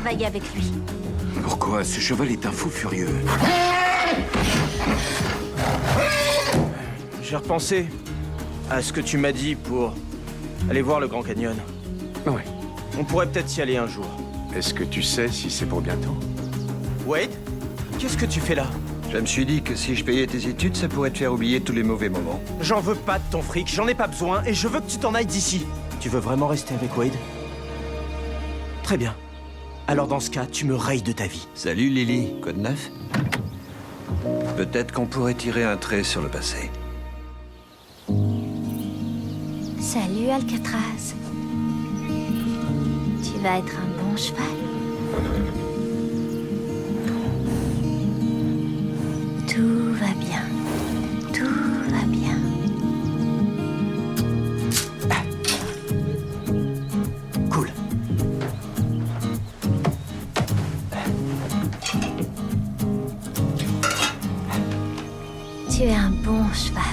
travailler avec lui. Pourquoi? Ce cheval est un fou furieux. J'ai repensé à ce que tu m'as dit pour aller voir le Grand Canyon. Oui. On pourrait peut-être y aller un jour. Est-ce que tu sais si c'est pour bientôt? Wade, qu'est-ce que tu fais là? Je me suis dit que si je payais tes études, ça pourrait te faire oublier tous les mauvais moments. J'en veux pas de ton fric, j'en ai pas besoin et je veux que tu t'en ailles d'ici. Tu veux vraiment rester avec Wade? Très bien. Alors dans ce cas, tu me rayes de ta vie. Salut Lily, quoi de neuf? Peut-être qu'on pourrait tirer un trait sur le passé. Salut, Alcatraz. Tu vas être un bon cheval. Tout va bien. Tout va bien. Cool. Tu es un bon cheval.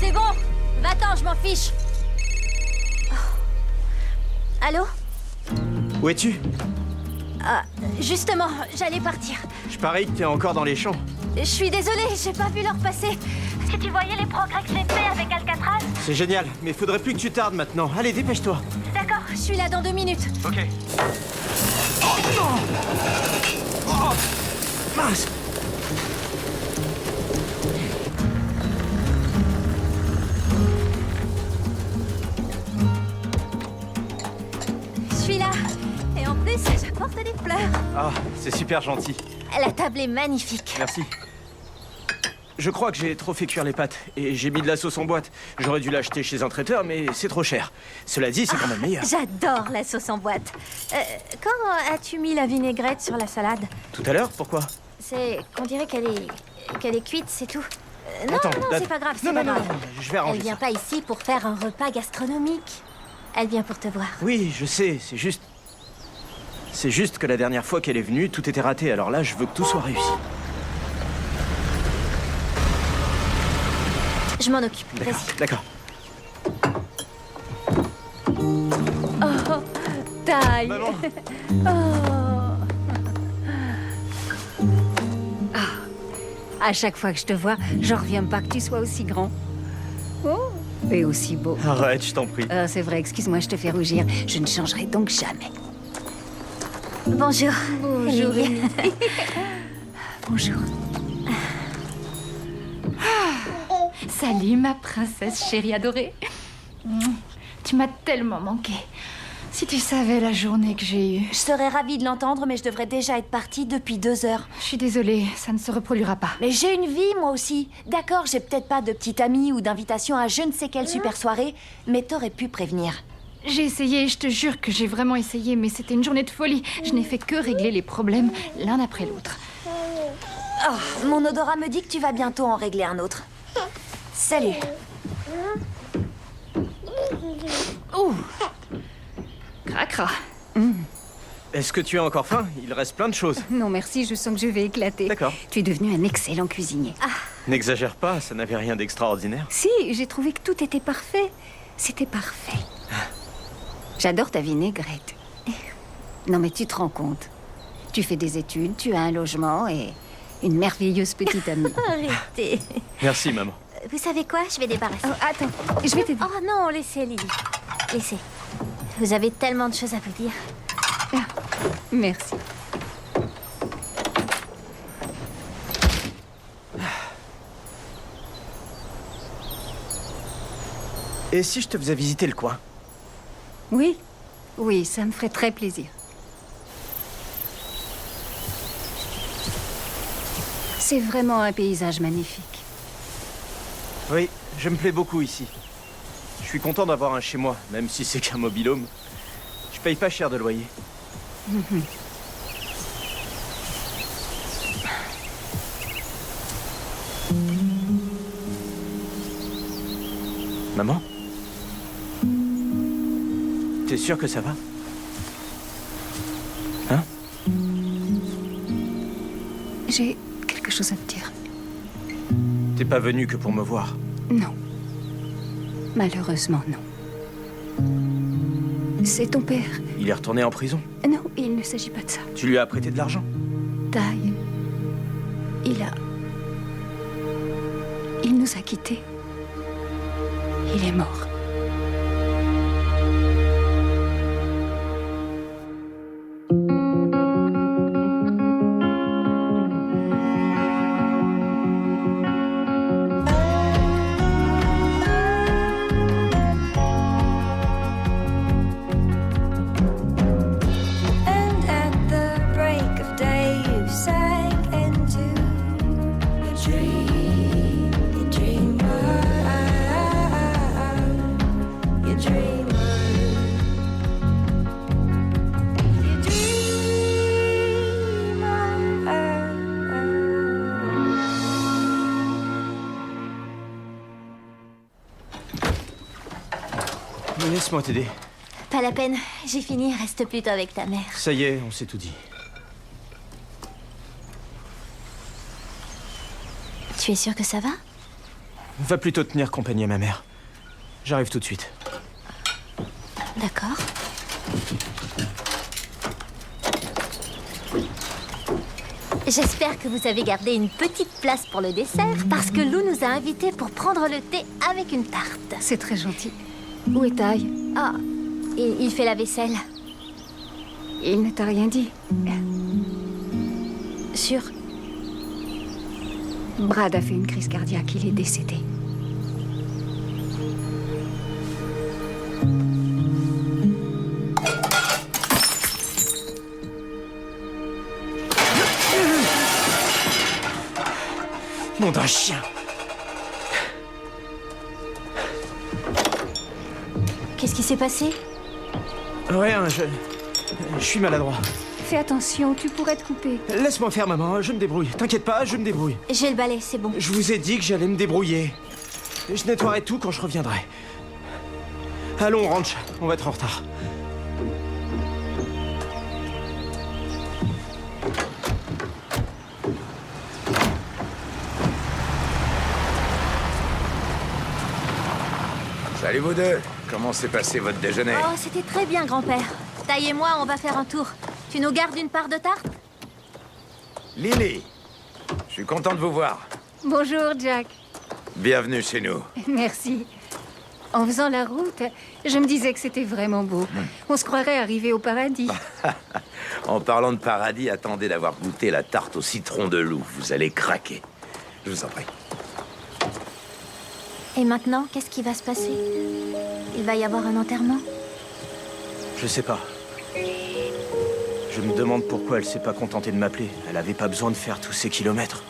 C'est bon. Va-t'en, je m'en fiche. Oh. Allô? Où es-tu? Ah, justement, j'allais partir. Je parie que t'es encore dans les champs. Je suis désolée, j'ai pas vu l'heure passer. Si tu voyais les progrès que j'ai faits avec Alcatraz. C'est génial, mais faudrait plus que tu tardes maintenant. Allez, dépêche-toi. D'accord, je suis là dans 2 minutes. Ok. Mince. Je suis là. Et en plus, j'apporte des fleurs. Ah, c'est super gentil. La table est magnifique. Merci. Je crois que j'ai trop fait cuire les pâtes et j'ai mis de la sauce en boîte. J'aurais dû l'acheter chez un traiteur, mais c'est trop cher. Cela dit, c'est quand même meilleur. J'adore la sauce en boîte. Quand as-tu mis la vinaigrette sur la salade? Tout à l'heure, pourquoi? C'est qu'on dirait qu'elle est cuite, c'est tout. Non, Attends, non, c'est pas grave, c'est pas grave. je vais arranger Elle vient ça. pas ici pour faire un repas gastronomique. Elle vient pour te voir. Oui, je sais, c'est juste... C'est juste que la dernière fois qu'elle est venue, tout était raté. Alors là, je veux que tout soit réussi. Je m'en occupe, D'accord, vas-y. d'accord. Oh, taille. Maman. À chaque fois que je te vois, j'en reviens pas que tu sois aussi grand. Oh, et aussi beau. Arrête, je t'en prie. C'est vrai, excuse-moi, je te fais rougir. Je ne changerai donc jamais. Bonjour. Bonjour. Lily. Bonjour. Salut ma princesse chérie adorée. Tu m'as tellement manqué. Si tu savais la journée que j'ai eue. Je serais ravie de l'entendre, mais je devrais déjà être partie depuis 2 heures. Je suis désolée, ça ne se reproduira pas. Mais j'ai une vie, moi aussi. D'accord, j'ai peut-être pas de petite amie ou d'invitation à je ne sais quelle super soirée, mais t'aurais pu prévenir. J'ai essayé, je te jure que j'ai vraiment essayé, mais c'était une journée de folie. Je n'ai fait que régler les problèmes l'un après l'autre. Oh, mon odorat me dit que tu vas bientôt en régler un autre. Salut. Ouh. Cracra. Est-ce que tu as encore faim? Il reste plein de choses. Non, merci, je sens que je vais éclater. D'accord. Tu es devenu un excellent cuisinier. N'exagère pas, ça n'avait rien d'extraordinaire. Si, j'ai trouvé que tout était parfait. C'était parfait. J'adore ta vinaigrette. Non, mais tu te rends compte. Tu fais des études, tu as un logement et une merveilleuse petite amie. Arrêtez. Merci, maman. Vous savez quoi? Je vais débarrasser. Oh, attends, je vais t'aider. Oh non, laissez, Lily. Laissez. Vous avez tellement de choses à vous dire. Merci. Et si je te faisais visiter le coin? Oui, oui, ça me ferait très plaisir. C'est vraiment un paysage magnifique. Oui, je me plais beaucoup ici. Je suis content d'avoir un chez moi, même si c'est qu'un mobil-home. Je paye pas cher de loyer. Maman? T'es sûre que ça va? Hein? J'ai quelque chose à te dire. T'es pas venu que pour me voir. Non. Malheureusement, non. C'est ton père. Il est retourné en prison. Non, il ne s'agit pas de ça. Tu lui as prêté de l'argent. Taille. Il nous a quittés. Il est mort. And at the break of day, you sank into your dream, your dreamer, your dreamer, your dreamer. Laisse-moi t'aider. Pas la peine, j'ai fini, reste plutôt avec ta mère. Ça y est, on s'est tout dit. Tu es sûr que ça va? Va plutôt tenir compagnie à ma mère. J'arrive tout de suite. D'accord. J'espère que vous avez gardé une petite place pour le dessert, parce que Lou nous a invités pour prendre le thé avec une tarte. C'est très gentil. Où est Taille? Ah, il fait la vaisselle. Il ne t'a rien dit. Sûr? Brad a fait une crise cardiaque, il est décédé. Nom d'un chien. Qu'est-ce qui s'est passé? Rien, je suis maladroit. Fais attention, tu pourrais te couper. Laisse-moi faire, maman, je me débrouille. T'inquiète pas, je me débrouille. J'ai le balai, c'est bon. Je vous ai dit que j'allais me débrouiller. Je nettoierai tout quand je reviendrai. Allons, ranch, on va être en retard. Salut vous deux. Comment s'est passé votre déjeuner? Oh, c'était très bien, grand-père. Taille et moi, on va faire un tour. Tu nous gardes une part de tarte? Lily, je suis content de vous voir. Bonjour, Jack. Bienvenue chez nous. Merci. En faisant la route, je me disais que c'était vraiment beau. On se croirait arrivé au paradis. En parlant de paradis, attendez d'avoir goûté la tarte au citron de Lou. Vous allez craquer. Je vous en prie. Et maintenant, qu'est-ce qui va se passer? Il va y avoir un enterrement? Je sais pas. Je me demande pourquoi elle s'est pas contentée de m'appeler. Elle avait pas besoin de faire tous ces kilomètres.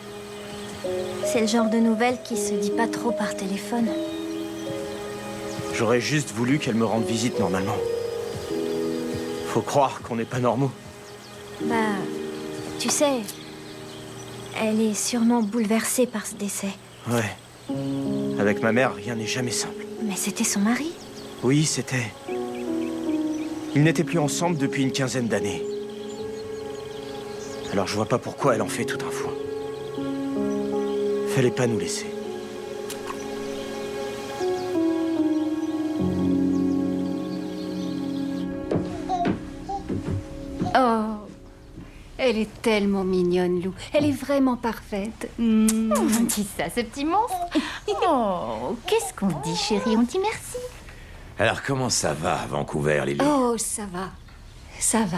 C'est le genre de nouvelle qui se dit pas trop par téléphone. J'aurais juste voulu qu'elle me rende visite normalement. Faut croire qu'on n'est pas normaux. Bah, tu sais, elle est sûrement bouleversée par ce décès. Ouais. Avec ma mère, rien n'est jamais simple. Mais c'était son mari. Oui, c'était. Ils n'étaient plus ensemble depuis une quinzaine d'années. Alors je vois pas pourquoi elle en fait tout un foin. Fallait pas nous laisser. Oh, elle est tellement mignonne, Lou. Elle est vraiment parfaite. Dis ça, ce petit monstre. Oh, qu'est-ce qu'on dit, chérie? On dit merci. Alors comment ça va à Vancouver, Lily? Oh, ça va. Ça va.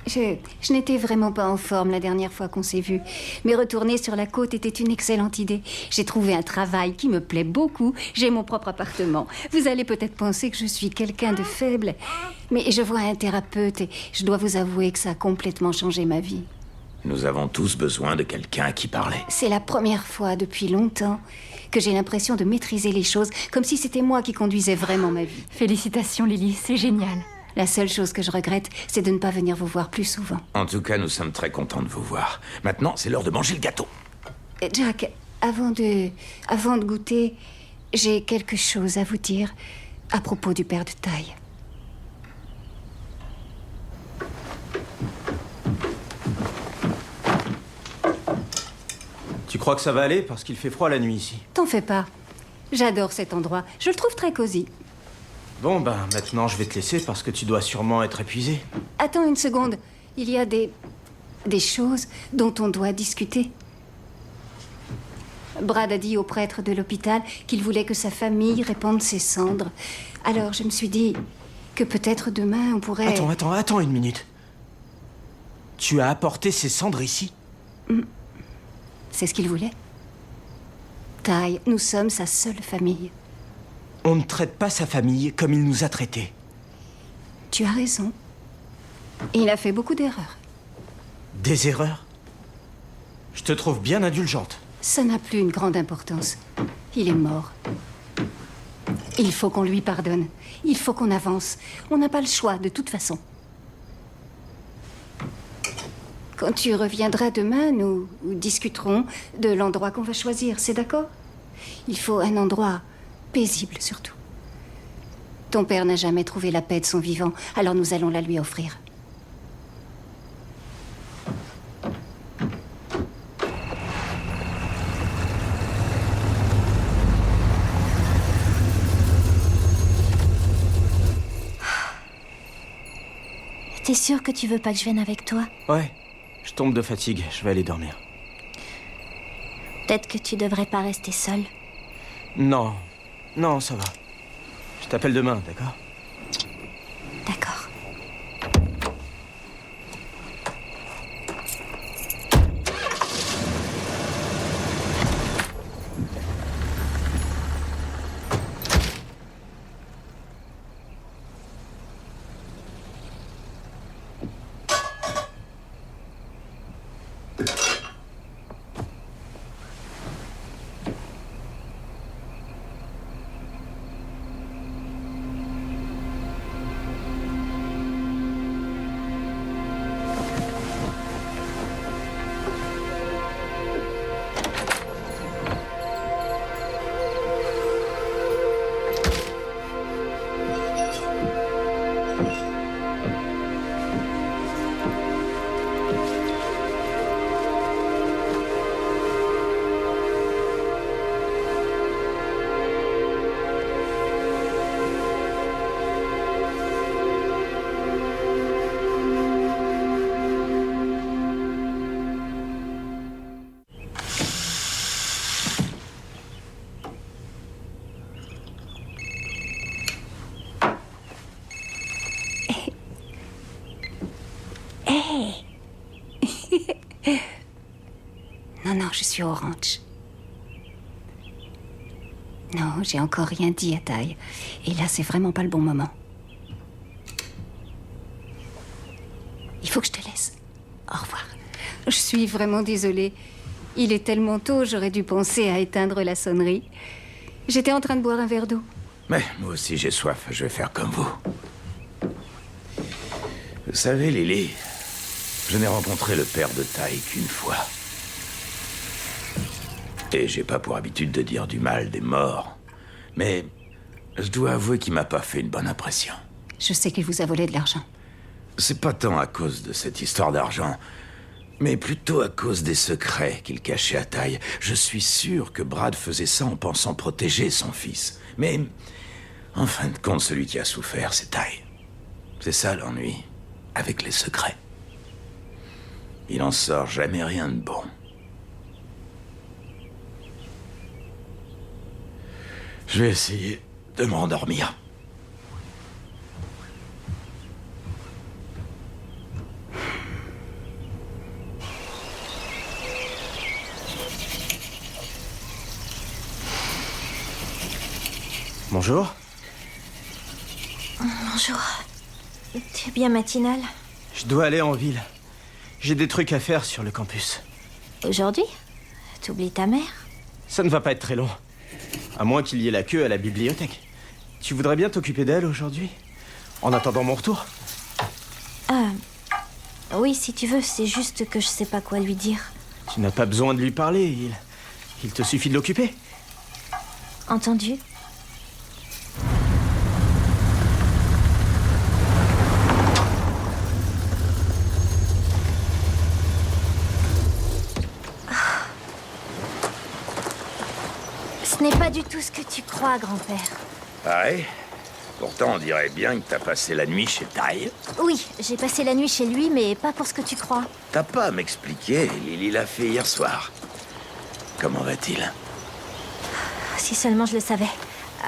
Je n'étais vraiment pas en forme la dernière fois qu'on s'est vus. Mais retourner sur la côte était une excellente idée. J'ai trouvé un travail qui me plaît beaucoup. J'ai mon propre appartement. Vous allez peut-être penser que je suis quelqu'un de faible. Mais je vois un thérapeute et je dois vous avouer que ça a complètement changé ma vie. Nous avons tous besoin de quelqu'un à qui parler. C'est la première fois depuis longtemps que j'ai l'impression de maîtriser les choses, comme si c'était moi qui conduisais vraiment ma vie. Félicitations, Lily, c'est génial. La seule chose que je regrette, c'est de ne pas venir vous voir plus souvent. En tout cas, nous sommes très contents de vous voir. Maintenant, c'est l'heure de manger le gâteau. Jack, avant de goûter, j'ai quelque chose à vous dire à propos du père de Taille. Tu crois que ça va aller parce qu'il fait froid la nuit ici? T'en fais pas. J'adore cet endroit. Je le trouve très cosy. Bon, ben, maintenant je vais te laisser parce que tu dois sûrement être épuisé. Attends une seconde. Il y a des choses dont on doit discuter. Brad a dit au prêtre de l'hôpital qu'il voulait que sa famille répande ses cendres. Alors je me suis dit que peut-être demain on pourrait... Attends une minute. Tu as apporté ces cendres ici? C'est ce qu'il voulait. Ty, nous sommes sa seule famille. On ne traite pas sa famille comme il nous a traités. Tu as raison. Il a fait beaucoup d'erreurs. Des erreurs? Je te trouve bien indulgente. Ça n'a plus une grande importance. Il est mort. Il faut qu'on lui pardonne. Il faut qu'on avance. On n'a pas le choix, de toute façon. Quand tu reviendras demain, nous discuterons de l'endroit qu'on va choisir, c'est d'accord? Il faut un endroit paisible, surtout. Ton père n'a jamais trouvé la paix de son vivant, alors nous allons la lui offrir. T'es sûr que tu veux pas que je vienne avec toi? Ouais, je tombe de fatigue, je vais aller dormir. Peut-être que tu devrais pas rester seule. Non, ça va. Je t'appelle demain, d'accord? D'accord. Non, je suis au ranch. Non, j'ai encore rien dit à Ty. Et là, c'est vraiment pas le bon moment. Il faut que je te laisse. Au revoir. Je suis vraiment désolée. Il est tellement tôt, j'aurais dû penser à éteindre la sonnerie. J'étais en train de boire un verre d'eau. Mais moi aussi j'ai soif, je vais faire comme vous. Vous savez, Lily, je n'ai rencontré le père de Ty qu'une fois. Et j'ai pas pour habitude de dire du mal des morts. Mais je dois avouer qu'il m'a pas fait une bonne impression. Je sais qu'il vous a volé de l'argent. C'est pas tant à cause de cette histoire d'argent, mais plutôt à cause des secrets qu'il cachait à Ty. Je suis sûr que Brad faisait ça en pensant protéger son fils. Mais, en fin de compte, celui qui a souffert, c'est Ty. C'est ça l'ennui, avec les secrets. Il en sort jamais rien de bon. Je vais essayer de me rendormir. Bonjour. Bonjour. Tu es bien matinale? Je dois aller en ville. J'ai des trucs à faire sur le campus. Aujourd'hui? T'oublies ta mère? Ça ne va pas être très long. À moins qu'il y ait la queue à la bibliothèque. Tu voudrais bien t'occuper d'elle aujourd'hui? En attendant mon retour? Oui, si tu veux, c'est juste que je sais pas quoi lui dire. Tu n'as pas besoin de lui parler, il te suffit de l'occuper. Entendu? Ce n'est pas du tout ce que tu crois, grand-père. Ah ouais? Pourtant, on dirait bien que t'as passé la nuit chez Tai. Oui, j'ai passé la nuit chez lui, mais pas pour ce que tu crois. T'as pas à m'expliquer, Lily l'a fait hier soir. Comment va-t-il? Si seulement je le savais.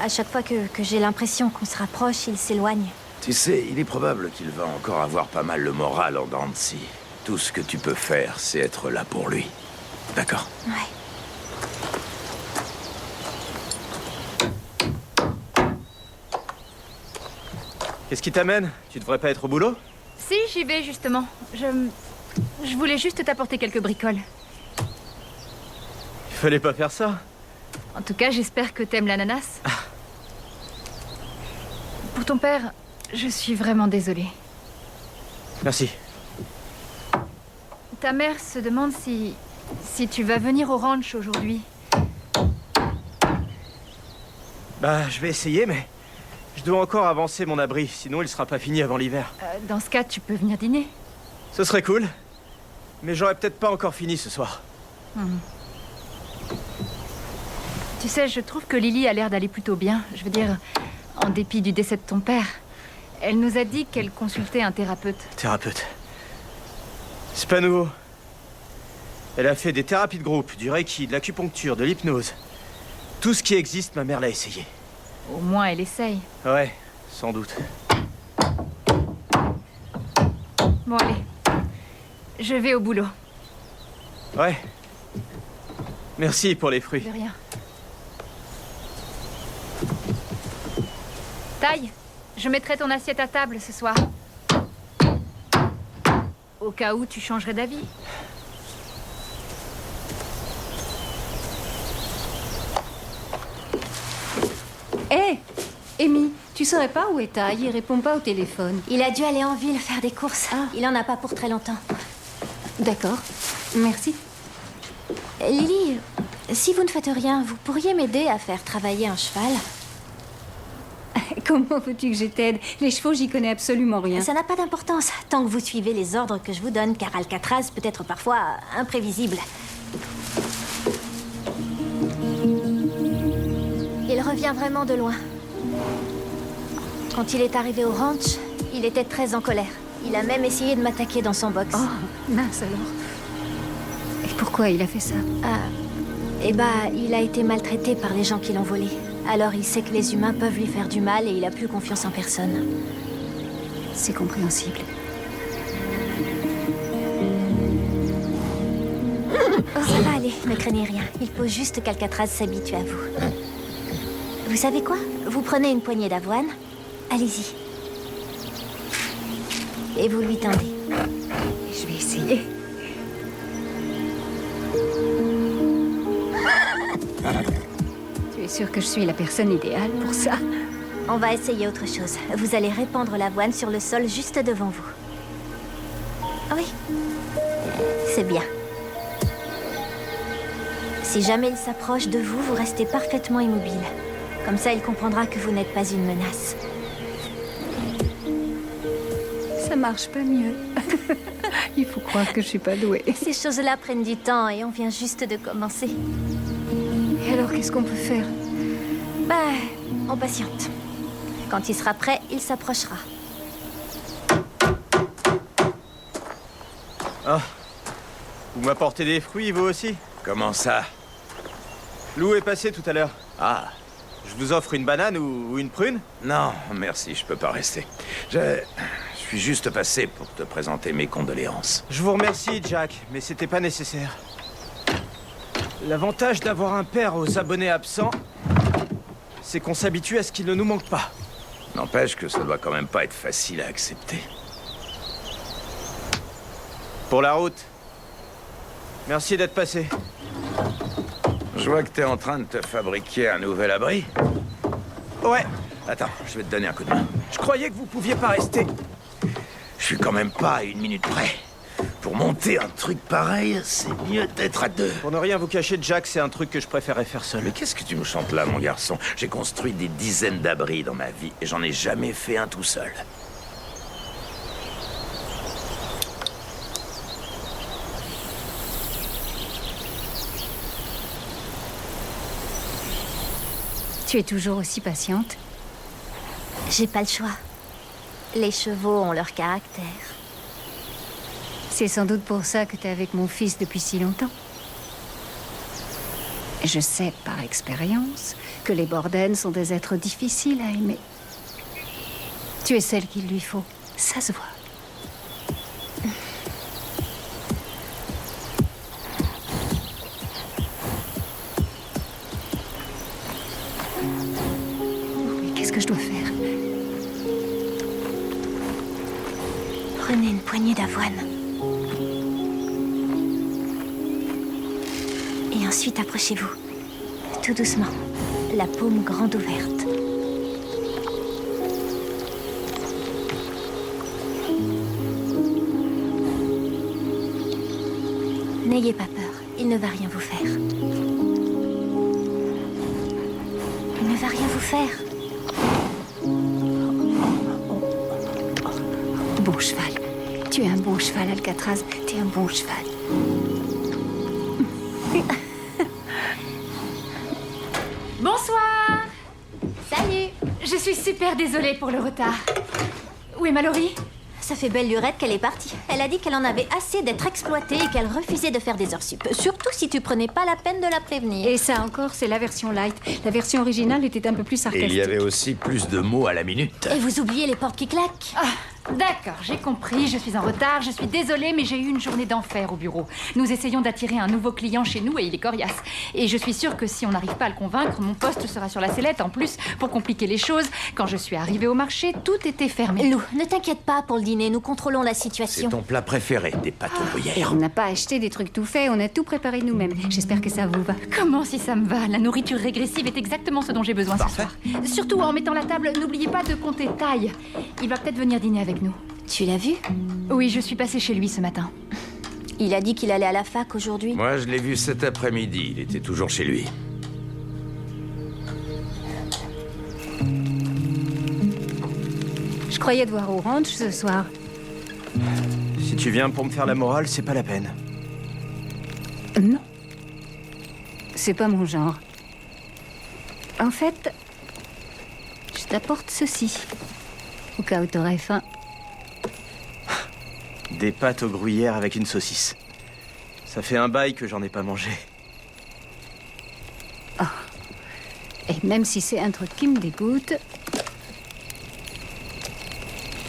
À chaque fois que j'ai l'impression qu'on se rapproche, il s'éloigne. Tu sais, il est probable qu'il va encore avoir pas mal le moral en dents de scie. Tout ce que tu peux faire, c'est être là pour lui. D'accord? Ouais. Qu'est-ce qui t'amène? Tu devrais pas être au boulot? Si, j'y vais justement. Je voulais juste t'apporter quelques bricoles. Il fallait pas faire ça. En tout cas, j'espère que t'aimes l'ananas. Pour ton père, je suis vraiment désolée. Merci. Ta mère se demande si tu vas venir au ranch aujourd'hui. Bah, je vais essayer, mais je dois encore avancer mon abri, sinon il sera pas fini avant l'hiver. Dans ce cas, tu peux venir dîner. Ce serait cool, mais j'aurais peut-être pas encore fini ce soir. Tu sais, je trouve que Lily a l'air d'aller plutôt bien. Je veux dire, en dépit du décès de ton père. Elle nous a dit qu'elle consultait un thérapeute. Thérapeute. C'est pas nouveau. Elle a fait des thérapies de groupe, du reiki, de l'acupuncture, de l'hypnose. Tout ce qui existe, ma mère l'a essayé. Au moins, elle essaye. Ouais, sans doute. Bon, allez. Je vais au boulot. Ouais. Merci pour les fruits. De rien. Taille, je mettrai ton assiette à table ce soir. Au cas où tu changerais d'avis. Hé, Amy, tu saurais pas où est Tai? Il répond pas au téléphone. Il a dû aller en ville faire des courses. Ah. Il en a pas pour très longtemps. D'accord, merci. Lily, si vous ne faites rien, vous pourriez m'aider à faire travailler un cheval? Comment veux-tu que je t'aide? Les chevaux, j'y connais absolument rien. Ça n'a pas d'importance, tant que vous suivez les ordres que je vous donne, car Alcatraz peut être parfois imprévisible. Il revient vraiment de loin. Quand il est arrivé au ranch, il était très en colère. Il a même essayé de m'attaquer dans son box. Oh, mince alors. Et pourquoi il a fait ça? Il a été maltraité par les gens qui l'ont volé. Alors il sait que les humains peuvent lui faire du mal et il a plus confiance en personne. C'est compréhensible. Ça va aller, ne craignez rien. Il faut juste qu'Alcatraz s'habitue à vous. Vous savez quoi? Vous prenez une poignée d'avoine. Allez-y. Et vous lui tendez. Je vais essayer. Tu es sûre que je suis la personne idéale pour ça? On va essayer autre chose. Vous allez répandre l'avoine sur le sol juste devant vous. Oui. C'est bien. Si jamais il s'approche de vous, vous restez parfaitement immobile. Comme ça, il comprendra que vous n'êtes pas une menace. Ça marche pas mieux. Il faut croire que je suis pas douée. Ces choses-là prennent du temps et on vient juste de commencer. Et alors, qu'est-ce qu'on peut faire? On patiente. Quand il sera prêt, il s'approchera. Ah. Vous m'apportez des fruits, vous aussi? Comment ça? Lou est passé tout à l'heure. Ah, Je vous offre une banane ou une prune? non, merci, je peux pas rester. Je suis juste passé pour te présenter mes condoléances. Je vous remercie, Jack, mais c'était pas nécessaire. L'avantage d'avoir un père aux abonnés absents, c'est qu'on s'habitue à ce qu'il ne nous manque pas. N'empêche que ça doit quand même pas être facile à accepter. Pour la route. Merci d'être passé. Je vois que t'es en train de te fabriquer un nouvel abri. Ouais, Attends, je vais te donner un coup de main. je croyais que vous pouviez pas rester. Je suis quand même pas à 1 minute près. Pour monter un truc pareil, c'est mieux d'être à 2. Pour ne rien vous cacher, Jack, c'est un truc que je préférais faire seul. Mais qu'est-ce que tu me chantes là, mon garçon? J'ai construit des dizaines d'abris dans ma vie et j'en ai jamais fait un tout seul. Tu es toujours aussi patiente? J'ai pas le choix. Les chevaux ont leur caractère. C'est sans doute pour ça que t'es avec mon fils depuis si longtemps. Je sais par expérience que les Borden sont des êtres difficiles à aimer. Tu es celle qu'il lui faut, ça se voit. Mais qu'est-ce que je dois faire? Prenez une poignée d'avoine. Et ensuite, approchez-vous. Tout doucement. La paume grande ouverte. N'ayez pas peur. Il ne va rien vous faire. Il ne va rien vous faire. Bon cheval. Tu es un bon cheval, Alcatraz. Tu es un bon cheval. Bonsoir. Salut. Je suis super désolée pour le retard. Où est Mallory? Ça fait belle lurette qu'elle est partie. Elle a dit qu'elle en avait assez d'être exploitée et qu'elle refusait de faire des heures sup. Surtout si tu prenais pas la peine de la prévenir. Et ça encore, c'est la version light. La version originale était un peu plus Et sarcastique. il y avait aussi plus de mots à la minute. Et vous oubliez les portes qui claquent. D'accord, j'ai compris, je suis en retard, je suis désolée, mais j'ai eu une journée d'enfer au bureau. Nous essayons d'attirer un nouveau client chez nous et il est coriace. Et je suis sûre que si on n'arrive pas à le convaincre, mon poste sera sur la sellette. En plus, pour compliquer les choses, quand je suis arrivée au marché, tout était fermé. Lou, ne t'inquiète pas pour le dîner, nous contrôlons la C'est situation. ton plat préféré, des pâtes aux gruyères. On n'a pas acheté des trucs tout faits, on a tout préparé nous-mêmes. J'espère que ça vous va. Comment si ça me va? La nourriture régressive est exactement ce dont j'ai besoin Parfait. ce soir. Surtout en mettant la table, n'oubliez pas de compter taille. Il va peut-être venir dîner avec nous. Tu l'as vu? Oui, je suis passée chez lui ce matin. Il a dit qu'il allait à la fac aujourd'hui. Moi, je l'ai vu cet après-midi. Il était toujours chez lui. Je croyais devoir au ranch ce soir. Si tu viens pour me faire la morale, c'est pas la peine. Non. C'est pas mon genre. En fait, je t'apporte ceci. Au cas où t'aurais faim. Des pâtes aux gruyères avec une saucisse. Ça fait un bail que j'en ai pas mangé. Et même si c'est un truc qui me dégoûte,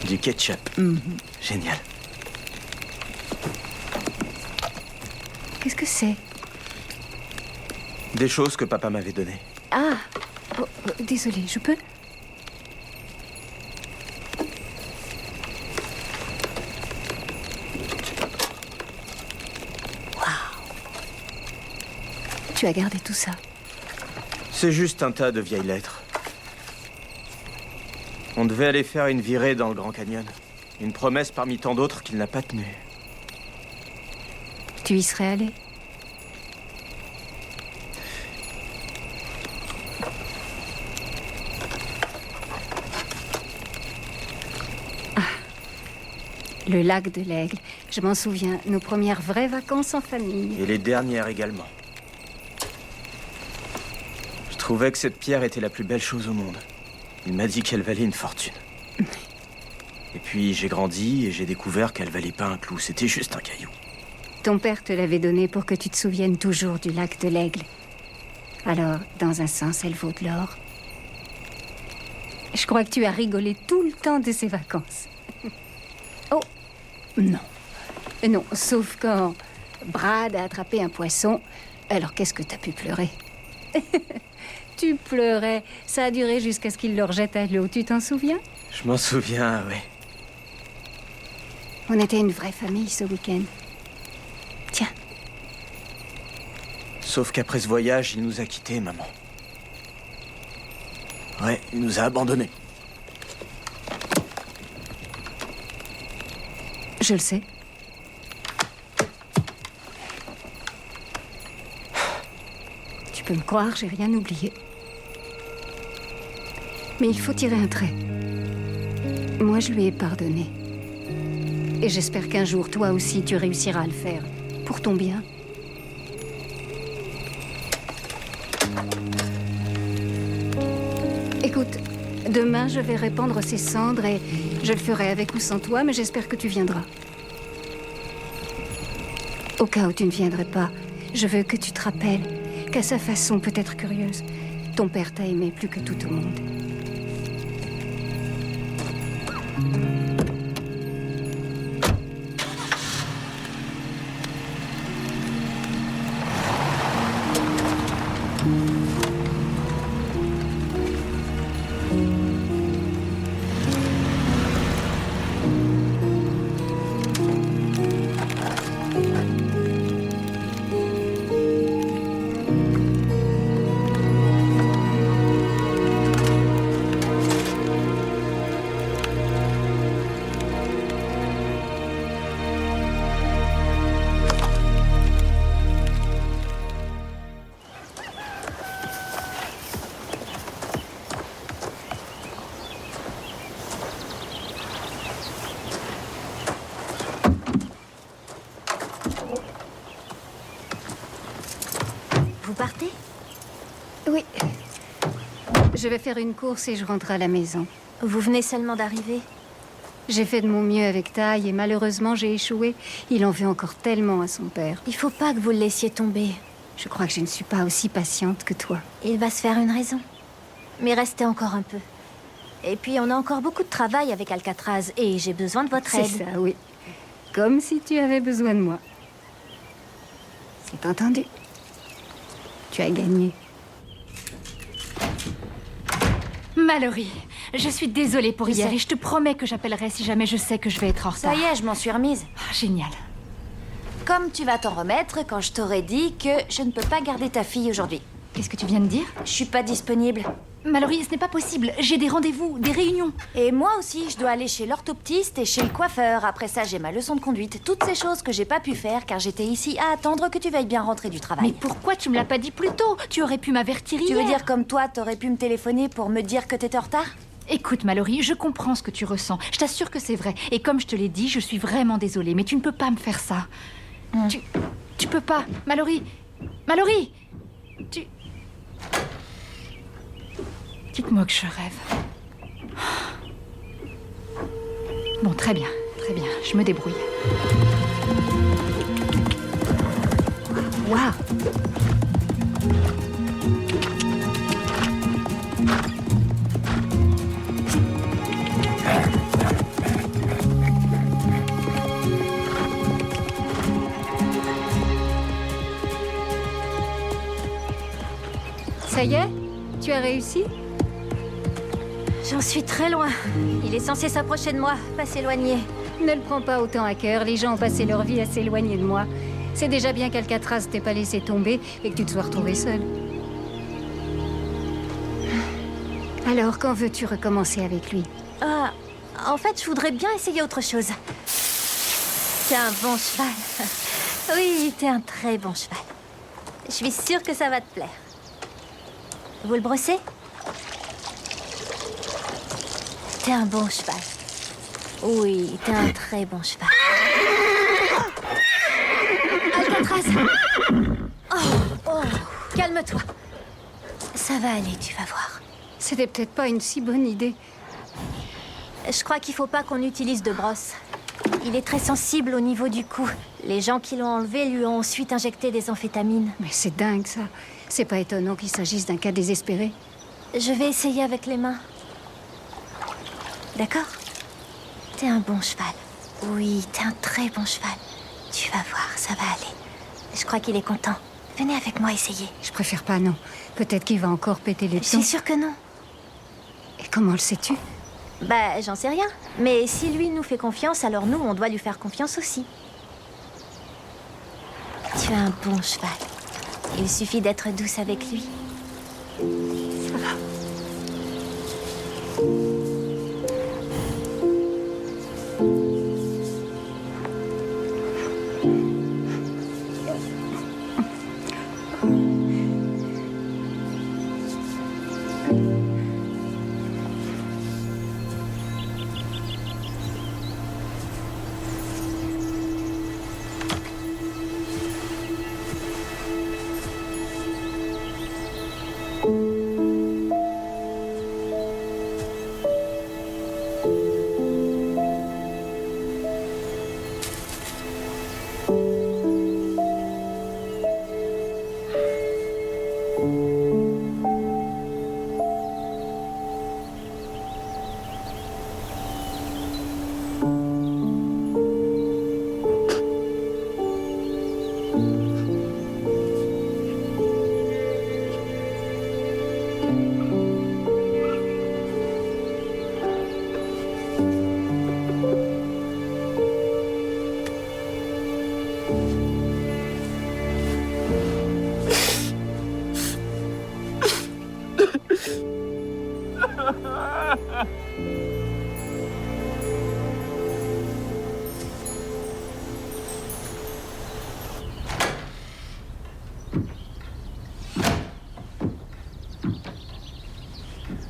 Du ketchup. Génial. qu'est-ce que c'est? Des choses que papa m'avait données. Ah, désolée, je peux? Tu as gardé tout ça. C'est juste un tas de vieilles lettres. On devait aller faire une virée dans le Grand Canyon. Une promesse parmi tant d'autres qu'il n'a pas tenue. Tu y serais allé? Le lac de l'Aigle. Je m'en souviens, nos premières vraies vacances en famille. Et les dernières également. Je trouvais que cette pierre était la plus belle chose au monde. Il m'a dit qu'elle valait une fortune. Et puis j'ai grandi et j'ai découvert qu'elle valait pas un clou, c'était juste un caillou. Ton père te l'avait donné pour que tu te souviennes toujours du lac de l'Aigle. Alors, dans un sens, elle vaut de l'or. Je crois que tu as rigolé tout le temps de ces vacances. Oh, non. Non, sauf quand Brad a attrapé un poisson. Alors, qu'est-ce que t'as pu pleurer? Tu pleurais. Ça a duré jusqu'à ce qu'il le rejette à l'eau. Tu t'en souviens? Je m'en souviens, oui. On était une vraie famille ce week-end. Tiens, Sauf qu'après ce voyage, il nous a quittés, maman. Ouais, il nous a abandonnés. je le sais. Tu peux me croire, j'ai rien oublié. Mais il faut tirer un trait. Moi, je lui ai pardonné. Et j'espère qu'un jour, toi aussi, tu réussiras à le faire. Pour ton bien. Écoute, demain je vais répandre ces cendres et je le ferai avec ou sans toi, mais j'espère que tu viendras. Au cas où tu ne viendrais pas, je veux que tu te rappelles qu'à sa façon peut-être curieuse, ton père t'a aimé plus que tout au monde. Vous partez? Oui. Je vais faire une course et je rentre à la maison. Vous venez seulement d'arriver. J'ai fait de mon mieux avec Taille et malheureusement j'ai échoué. Il en veut encore tellement à son père. Il faut pas que vous le laissiez tomber. Je crois que je ne suis pas aussi patiente que toi. Il va se faire une raison. Mais restez encore un peu. Et puis on a encore beaucoup de travail avec Alcatraz et j'ai besoin de votre C'est aide. ça, oui. Comme si tu avais besoin de moi. C'est entendu. Tu as gagné. Mallory, je suis désolée pour Je hier sais. et je te promets que j'appellerai si jamais je sais que je vais être en retard. Ça y est, je m'en suis remise. Ah, génial. Comme tu vas t'en remettre quand je t'aurais dit que je ne peux pas garder ta fille aujourd'hui. Qu'est-ce que tu viens de dire? Je suis pas disponible. Mallory, ce n'est pas possible. J'ai des rendez-vous, des réunions. Et moi aussi, je dois aller chez l'orthoptiste et chez le coiffeur. Après ça, j'ai ma leçon de conduite. Toutes ces choses que j'ai pas pu faire car j'étais ici à attendre que tu veuilles bien rentrer du travail. Mais pourquoi tu me l'as pas dit plus tôt? Tu aurais pu m'avertir hier. Tu veux dire comme toi, t'aurais pu me téléphoner pour me dire que t'étais en retard? Écoute, Mallory, je comprends ce que tu ressens. Je t'assure que c'est vrai. Et comme je te l'ai dit, je suis vraiment désolée. Mais tu ne peux pas me faire ça. Tu peux pas. Mallory! Mallory! Dites-moi que je rêve. Bon, très bien. Très bien. Je me débrouille. Waouh! Ça y est? Tu as réussi? J'en suis très loin. Il est censé s'approcher de moi, pas s'éloigner. Ne le prends pas autant à cœur. Les gens ont passé leur vie à s'éloigner de moi. C'est déjà bien qu'Alcatraz t'ait pas laissé tomber et que tu te sois retrouvée seule. Alors, quand veux-tu recommencer avec lui? Ah, en fait, je voudrais bien essayer autre chose. T'es un bon cheval. Oui, t'es un très bon cheval. Je suis sûre que ça va te plaire. Vous le brossez? T'es un bon cheval. Oui, t'es un très bon cheval. Alcatraz! Oh, calme-toi. Ça va aller, tu vas voir. C'était peut-être pas une si bonne idée. Je crois qu'il faut pas qu'on utilise de brosse. Il est très sensible au niveau du cou. Les gens qui l'ont enlevé lui ont ensuite injecté des amphétamines. Mais c'est dingue, ça. C'est pas étonnant qu'il s'agisse d'un cas désespéré. Je vais essayer avec les mains. D'accord? T'es un bon cheval. Oui, t'es un très bon cheval. Tu vas voir, ça va aller. Je crois qu'il est content. Venez avec moi essayer. Je préfère pas, non. Peut-être qu'il va encore péter les Je plombs. suis sûre que non. Et comment le sais-tu? Bah, j'en sais rien. Mais si lui nous fait confiance, alors nous, on doit lui faire confiance aussi. Tu as un bon cheval. Il suffit d'être douce avec lui. Ça va.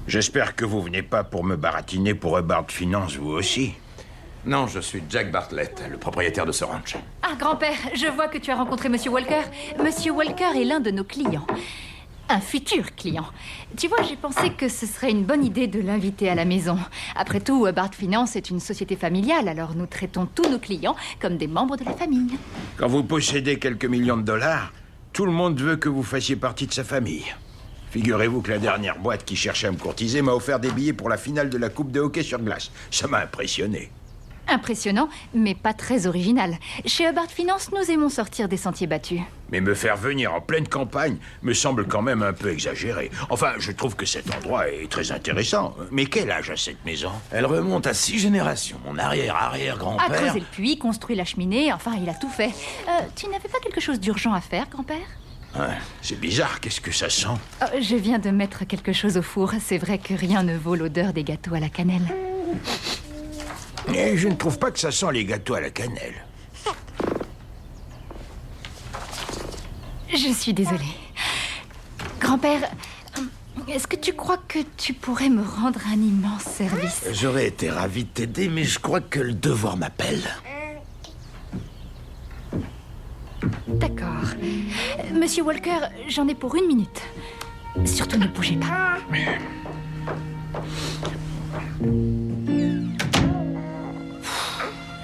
J'espère que vous venez pas pour me baratiner pour Hubbard Finance, vous aussi. Non, je suis Jack Bartlett, le propriétaire de ce ranch. Ah, grand-père, je vois que tu as rencontré Monsieur Walker. Monsieur Walker est l'un de nos clients. Un futur client. Tu vois, j'ai pensé que ce serait une bonne idée de l'inviter à la maison. Après tout, Hubbard Finance est une société familiale, alors nous traitons tous nos clients comme des membres de la famille. Quand vous possédez quelques millions de dollars, tout le monde veut que vous fassiez partie de sa famille. Figurez-vous que la dernière boîte qui cherchait à me courtiser m'a offert des billets pour la finale de la Coupe de hockey sur glace. Ça m'a impressionné. Impressionnant, mais pas très original. Chez Hubbard Finance, nous aimons sortir des sentiers battus. Mais me faire venir en pleine campagne me semble quand même un peu exagéré. Enfin, je trouve que cet endroit est très intéressant. Mais quel âge a cette maison? Elle remonte à 6 générations. Mon A arrière-arrière-grand-père... creusé le puits, construit la cheminée, enfin, il a tout fait. Tu n'avais pas quelque chose d'urgent à faire, grand-père? Ouais, c'est bizarre, qu'est-ce que ça sent? Je viens de mettre quelque chose au four. C'est vrai que rien ne vaut l'odeur des gâteaux à la cannelle. Et je ne trouve pas que ça sent les gâteaux à la cannelle. Je suis désolée. Grand-père, est-ce que tu crois que tu pourrais me rendre un immense service? J'aurais été ravi de t'aider, mais je crois que le devoir m'appelle. D'accord. Monsieur Walker, j'en ai pour 1 minute. Surtout ne bougez pas.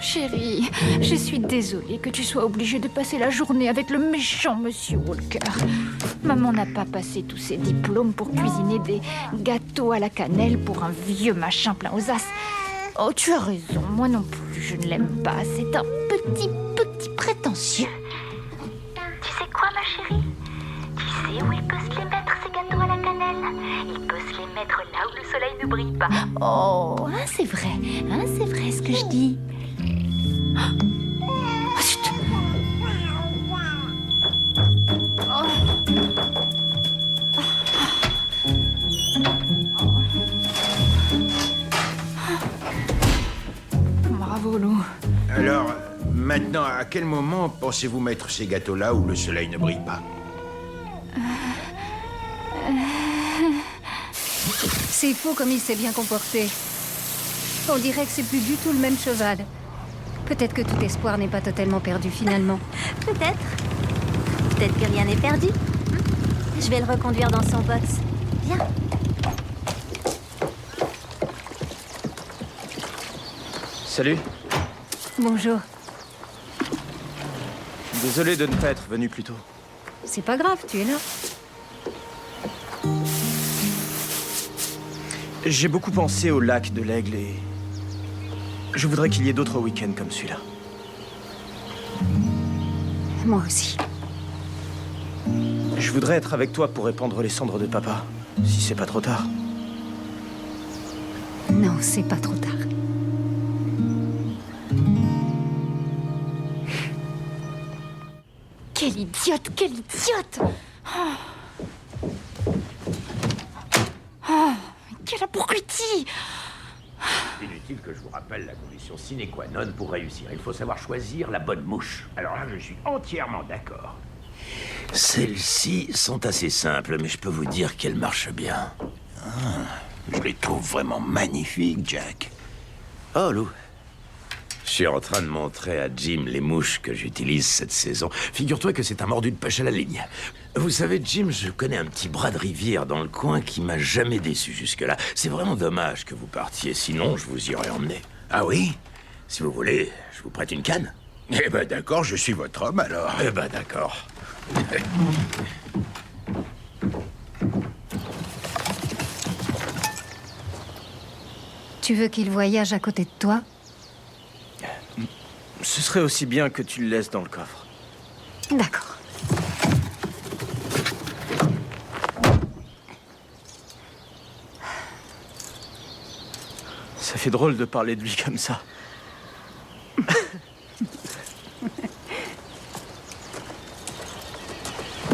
Chérie, je suis désolée que tu sois obligée de passer la journée avec le méchant Monsieur Walker. Maman n'a pas passé tous ses diplômes pour cuisiner des gâteaux à la cannelle pour un vieux machin plein aux as. Oh, tu as raison, moi non plus, je ne l'aime pas. C'est un petit prétentieux. Tu sais quoi, ma chérie? Tu sais où il peut se les mettre, ces gâteaux à la cannelle? Il peut se les mettre là où le soleil ne brille pas. Oh, hein, c'est vrai ce que je dis. Oh, zut. Bravo, Lou. Alors, maintenant, à quel moment pensez-vous mettre ces gâteaux-là où le soleil ne brille pas? C'est faux comme il s'est bien comporté. On dirait que c'est plus du tout le même cheval. Peut-être que tout espoir n'est pas totalement perdu finalement. Peut-être. Peut-être que rien n'est perdu. Je vais le reconduire dans son box. Viens. Salut. Bonjour. Désolé de ne pas être venu plus tôt. C'est pas grave, tu es là. J'ai beaucoup pensé au lac de l'Aigle et... je voudrais qu'il y ait d'autres week-ends comme celui-là. Moi aussi. Je voudrais être avec toi pour répandre les cendres de papa, si c'est pas trop tard. Non, c'est pas trop tard. Quelle idiote, quelle idiote! Oh, quel abruti! Inutile que je vous rappelle la condition sine qua non pour réussir. Il faut savoir choisir la bonne mouche. Alors là, je suis entièrement d'accord. Celles-ci sont assez simples, mais je peux vous dire qu'elles marchent bien. Je les trouve vraiment magnifiques, Jack. Oh, Lou. Je suis en train de montrer à Jim les mouches que j'utilise cette saison. Figure-toi que c'est un mordu de pêche à la ligne. Vous savez, Jim, je connais un petit bras de rivière dans le coin qui m'a jamais déçu jusque-là. C'est vraiment dommage que vous partiez, sinon je vous y aurais emmené. Ah oui? Si vous voulez, je vous prête une canne. Eh ben d'accord, je suis votre homme alors. Eh ben d'accord. Tu veux qu'il voyage à côté de toi? Ce serait aussi bien que tu le laisses dans le coffre. D'accord. Ça fait drôle de parler de lui comme ça.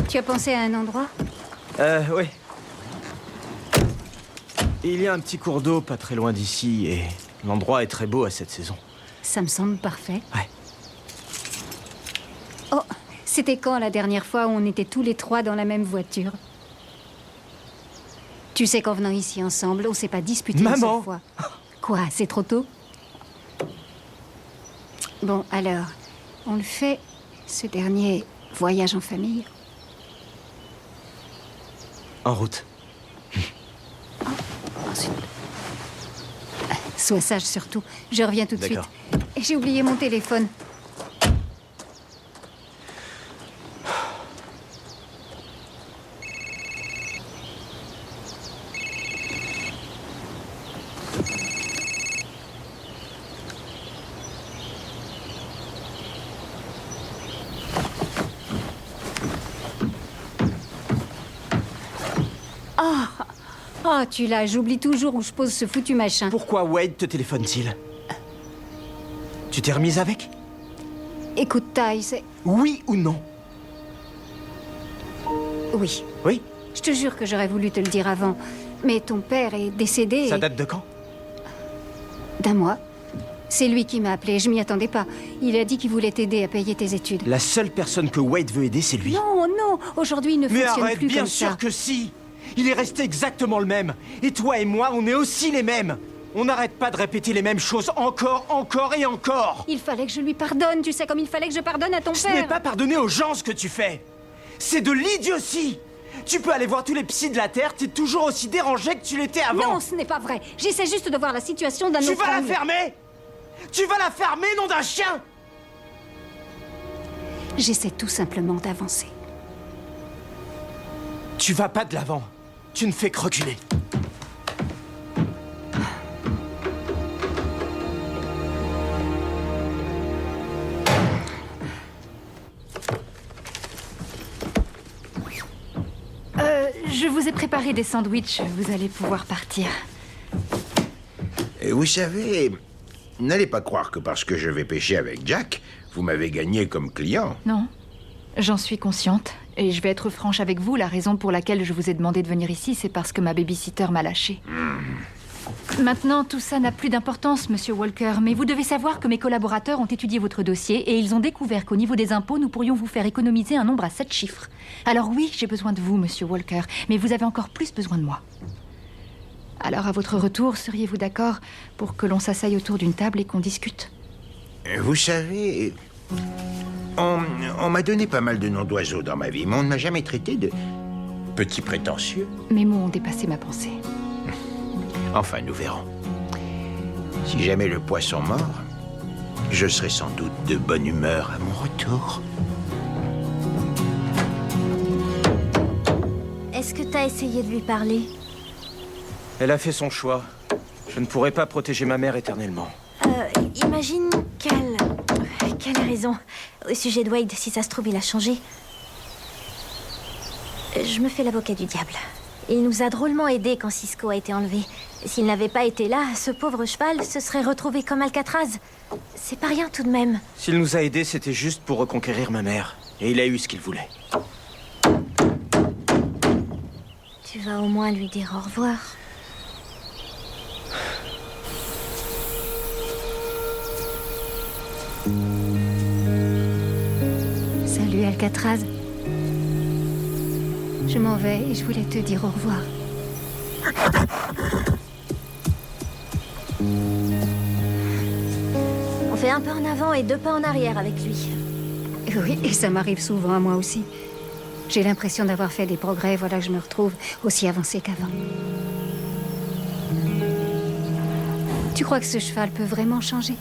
Tu as pensé à un endroit? Oui. Il y a un petit cours d'eau pas très loin d'ici et l'endroit est très beau à cette saison. Ça me semble parfait. Ouais. Oh, c'était quand la dernière fois où on était tous les trois dans la même voiture? Tu sais qu'en venant ici ensemble, on s'est pas disputé une Maman! seule fois. Quoi, c'est trop tôt? Bon, alors, on le fait, ce dernier voyage en famille? En route. Ensuite. Sois sage surtout. Je reviens tout de suite. D'accord. Et j'ai oublié mon téléphone. Oh, tu l'as, j'oublie toujours où je pose ce foutu machin. Pourquoi Wade te téléphone-t-il? Tu t'es remise avec? Écoute, Ty, c'est... Oui ou non? Oui, Oui? je te jure que j'aurais voulu te le dire avant. Mais ton père est décédé Ça et- date de quand? d'un mois. C'est lui qui m'a appelé, je m'y attendais pas. Il a dit qu'il voulait t'aider à payer tes études. La seule personne que Wade veut aider, c'est lui. Non, non, aujourd'hui il ne Mais fonctionne arrête, plus bien comme sûr ça. que si! Il est resté exactement le même. Et toi et moi, on est aussi les mêmes. On n'arrête pas de répéter les mêmes choses encore, encore et encore. Il fallait que je lui pardonne, tu sais, comme il fallait que je pardonne à ton Ce père. n'est pas pardonner aux gens ce que tu fais. C'est de l'idiotie. Tu peux aller voir tous les psys de la Terre, t'es toujours aussi dérangé que tu l'étais avant. Non, ce n'est pas vrai. J'essaie juste de voir la situation d'un Tu autre vas la angle. fermer? Tu vas la fermer, nom d'un chien? J'essaie tout simplement d'avancer. Tu vas pas de l'avant. Tu ne fais que reculer. Je vous ai préparé des sandwichs. Vous allez pouvoir partir. Et vous savez, n'allez pas croire que parce que je vais pêcher avec Jack, vous m'avez gagné comme client. Non, j'en suis consciente. Et je vais être franche avec vous. La raison pour laquelle je vous ai demandé de venir ici, c'est parce que ma babysitter m'a lâchée. Maintenant, tout ça n'a plus d'importance, Monsieur Walker. Mais vous devez savoir que mes collaborateurs ont étudié votre dossier et ils ont découvert qu'au niveau des impôts, nous pourrions vous faire économiser un nombre à 7 chiffres. Alors oui, j'ai besoin de vous, Monsieur Walker, mais vous avez encore plus besoin de moi. Alors, à votre retour, seriez-vous d'accord pour que l'on s'asseye autour d'une table et qu'on discute? Vous savez, on m'a donné pas mal de noms d'oiseaux dans ma vie, mais on ne m'a jamais traité de petit prétentieux. Mes mots ont dépassé ma pensée. Enfin, nous verrons. Si jamais le poisson mord, je serai sans doute de bonne humeur à mon retour. Est-ce que t'as essayé de lui parler? Elle a fait son choix. Je ne pourrai pas protéger ma mère éternellement. Imagine qu'elle a raison. Au sujet de Wade, si ça se trouve, il a changé. Je me fais l'avocat du diable. Il nous a drôlement aidés quand Cisco a été enlevé. S'il n'avait pas été là, ce pauvre cheval se serait retrouvé comme Alcatraz. C'est pas rien tout de même. S'il nous a aidés, c'était juste pour reconquérir ma mère. Et il a eu ce qu'il voulait. Tu vas au moins lui dire au revoir. Salut Alcatraz. Je m'en vais et je voulais te dire au revoir. On fait un pas en avant et 2 pas en arrière avec lui. Oui, et ça m'arrive souvent à moi aussi. J'ai l'impression d'avoir fait des progrès, voilà que je me retrouve aussi avancée qu'avant. Tu crois que ce cheval peut vraiment changer?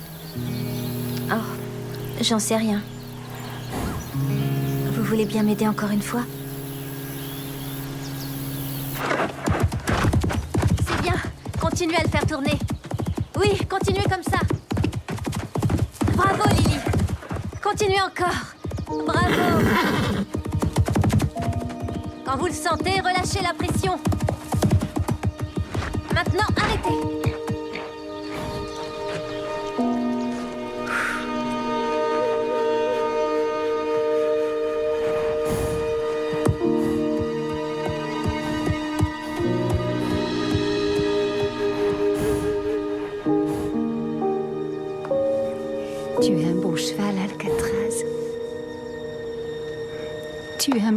Oh, j'en sais rien. Vous voulez bien m'aider encore une fois? C'est bien. Continuez à le faire tourner. Oui, continuez comme ça. Bravo, Lily. Continuez encore. Bravo. Quand vous le sentez, relâchez la pression. Maintenant, arrêtez.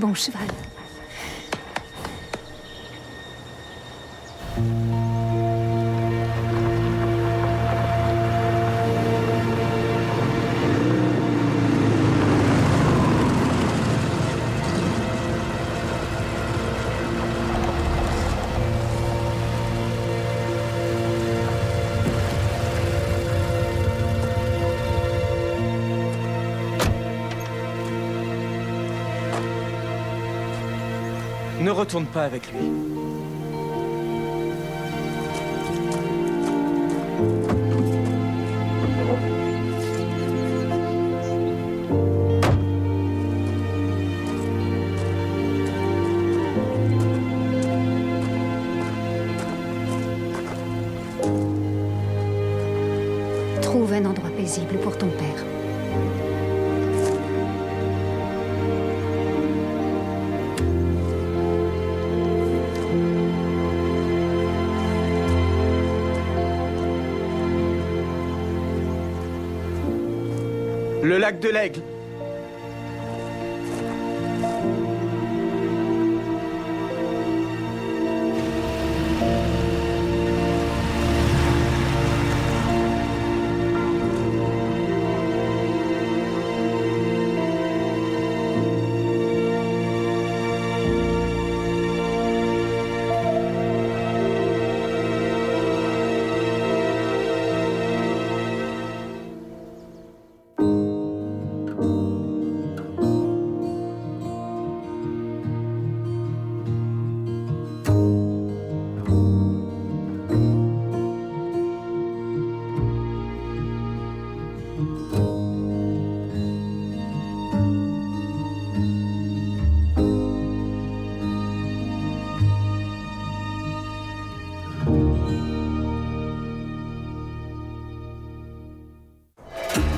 bon cheval. Ne retourne pas avec lui. Trouve un endroit paisible pour ton père. Le lac de l'Aigle.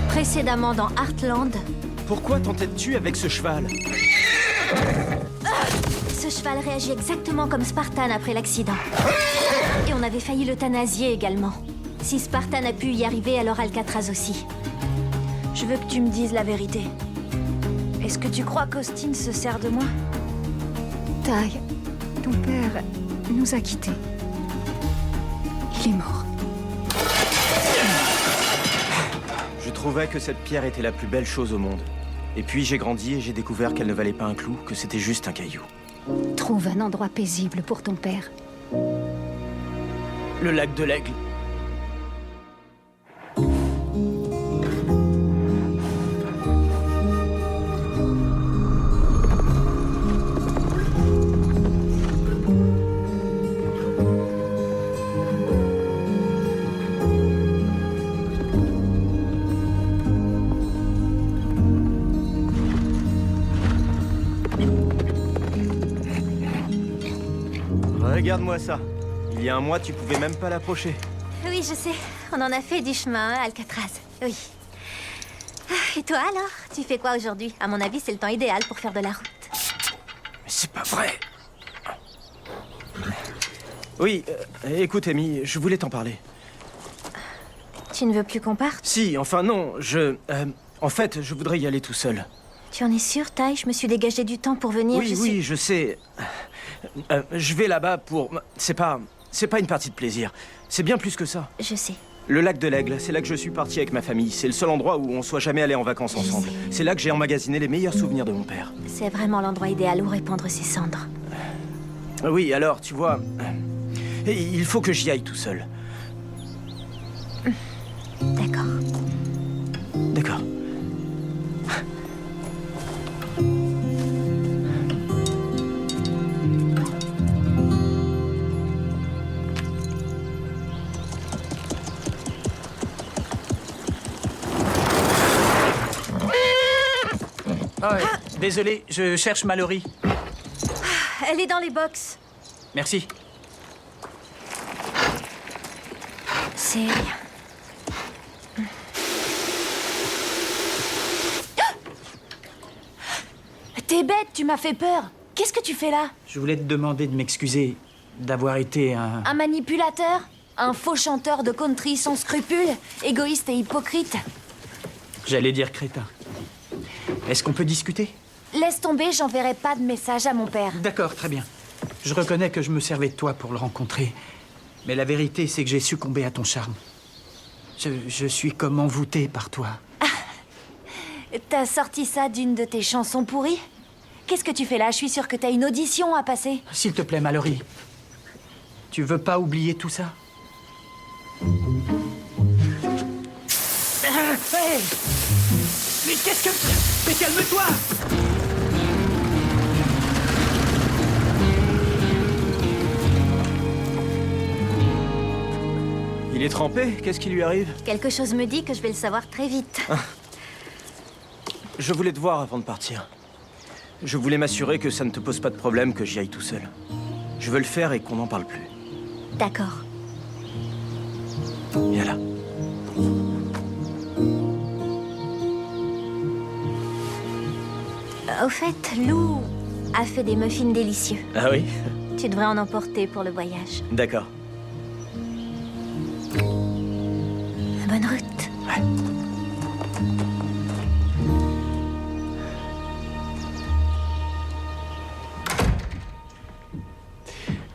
Précédemment dans Heartland, Pourquoi t'entêtes-tu avec ce cheval? ce cheval réagit exactement comme Spartan après l'accident. Et on avait failli l'euthanasier également. Si Spartan a pu y arriver, alors Alcatraz aussi. Je veux que tu me dises la vérité. Est-ce que tu crois qu'Austin se sert de moi? Ty, ton père nous a quittés. Il est mort. Je trouvais que cette pierre était la plus belle chose au monde. Et puis j'ai grandi et j'ai découvert qu'elle ne valait pas un clou, que c'était juste un caillou. Trouve un endroit paisible pour ton père. Le lac de l'Aigle. Regarde-moi ça. Il y a un mois, tu pouvais même pas l'approcher. Oui, je sais. On en a fait du chemin, hein, Alcatraz. Oui. Ah, et toi alors? Tu fais quoi aujourd'hui? À mon avis, c'est le temps idéal pour faire de la route. Mais c'est pas vrai. Oui, écoute, Amy, je voulais t'en parler. Tu ne veux plus qu'on parte? Si, enfin non, en fait, je voudrais y aller tout seul. Tu en es sûr, Ty? Je me suis dégagé du temps pour venir. Oui, oui, je sais. Je vais là-bas pour... C'est pas une partie de plaisir. C'est bien plus que ça. Je sais. Le lac de l'Aigle, c'est là que je suis parti avec ma famille. C'est le seul endroit où on soit jamais allé en vacances ensemble. C'est là que j'ai emmagasiné les meilleurs souvenirs de mon père. C'est vraiment l'endroit idéal où répandre ses cendres. Oui, alors, tu vois... il faut que j'y aille tout seul. D'accord. D'accord. Oh, désolé, je cherche Mallory. Elle est dans les box. Merci. C'est rien. T'es bête, tu m'as fait peur. Qu'est-ce que tu fais là? Je voulais te demander de m'excuser d'avoir été Un manipulateur? Un faux chanteur de country sans scrupules? Égoïste et hypocrite? J'allais dire crétin. Est-ce qu'on peut discuter? Laisse tomber, j'enverrai pas de message à mon père. D'accord, très bien. Je reconnais que je me servais de toi pour le rencontrer. Mais la vérité, c'est que j'ai succombé à ton charme. Je suis comme envoûté par toi. T'as sorti ça d'une de tes chansons pourries? Qu'est-ce que tu fais là? Je suis sûre que t'as une audition à passer. S'il te plaît, Mallory. Tu veux pas oublier tout ça? Hey! Mais qu'est-ce que... Mais calme-toi! Il est trempé? Qu'est-ce qui lui arrive? Quelque chose me dit que je vais le savoir très vite. Je voulais te voir avant de partir. Je voulais m'assurer que ça ne te pose pas de problème que j'y aille tout seul. Je veux le faire et qu'on n'en parle plus. D'accord. Viens là. Au fait, Lou a fait des muffins délicieux. Ah oui? Tu devrais en emporter pour le voyage. D'accord. Bonne route. Ouais.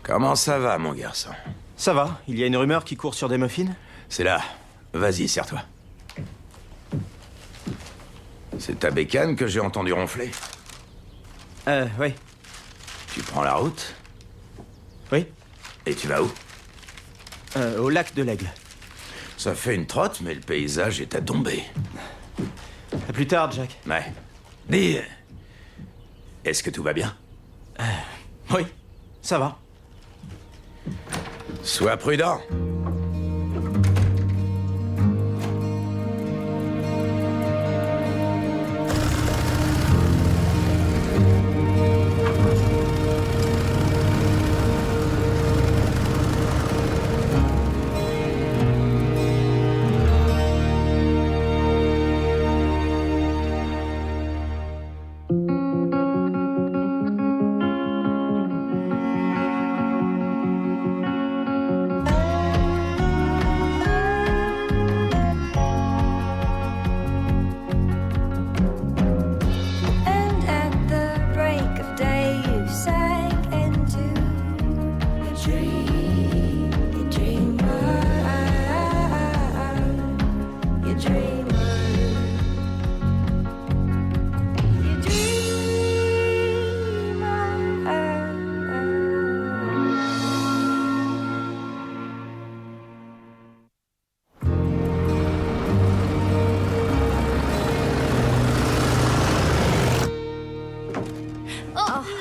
Comment ça va, mon garçon? Ça va, il y a une rumeur qui court sur des muffins? C'est là. Vas-y, serre-toi. C'est ta bécane que j'ai entendu ronfler. Oui. Tu prends la route? Oui. Et tu vas où? Au lac de l'Aigle. Ça fait une trotte, mais le paysage est à tomber. À plus tard, Jack. Ouais. Dis, est-ce que tout va bien? Oui, ça va. Sois prudent. And at the break of day, you sank into a dream. You dreamer, you dreamer, you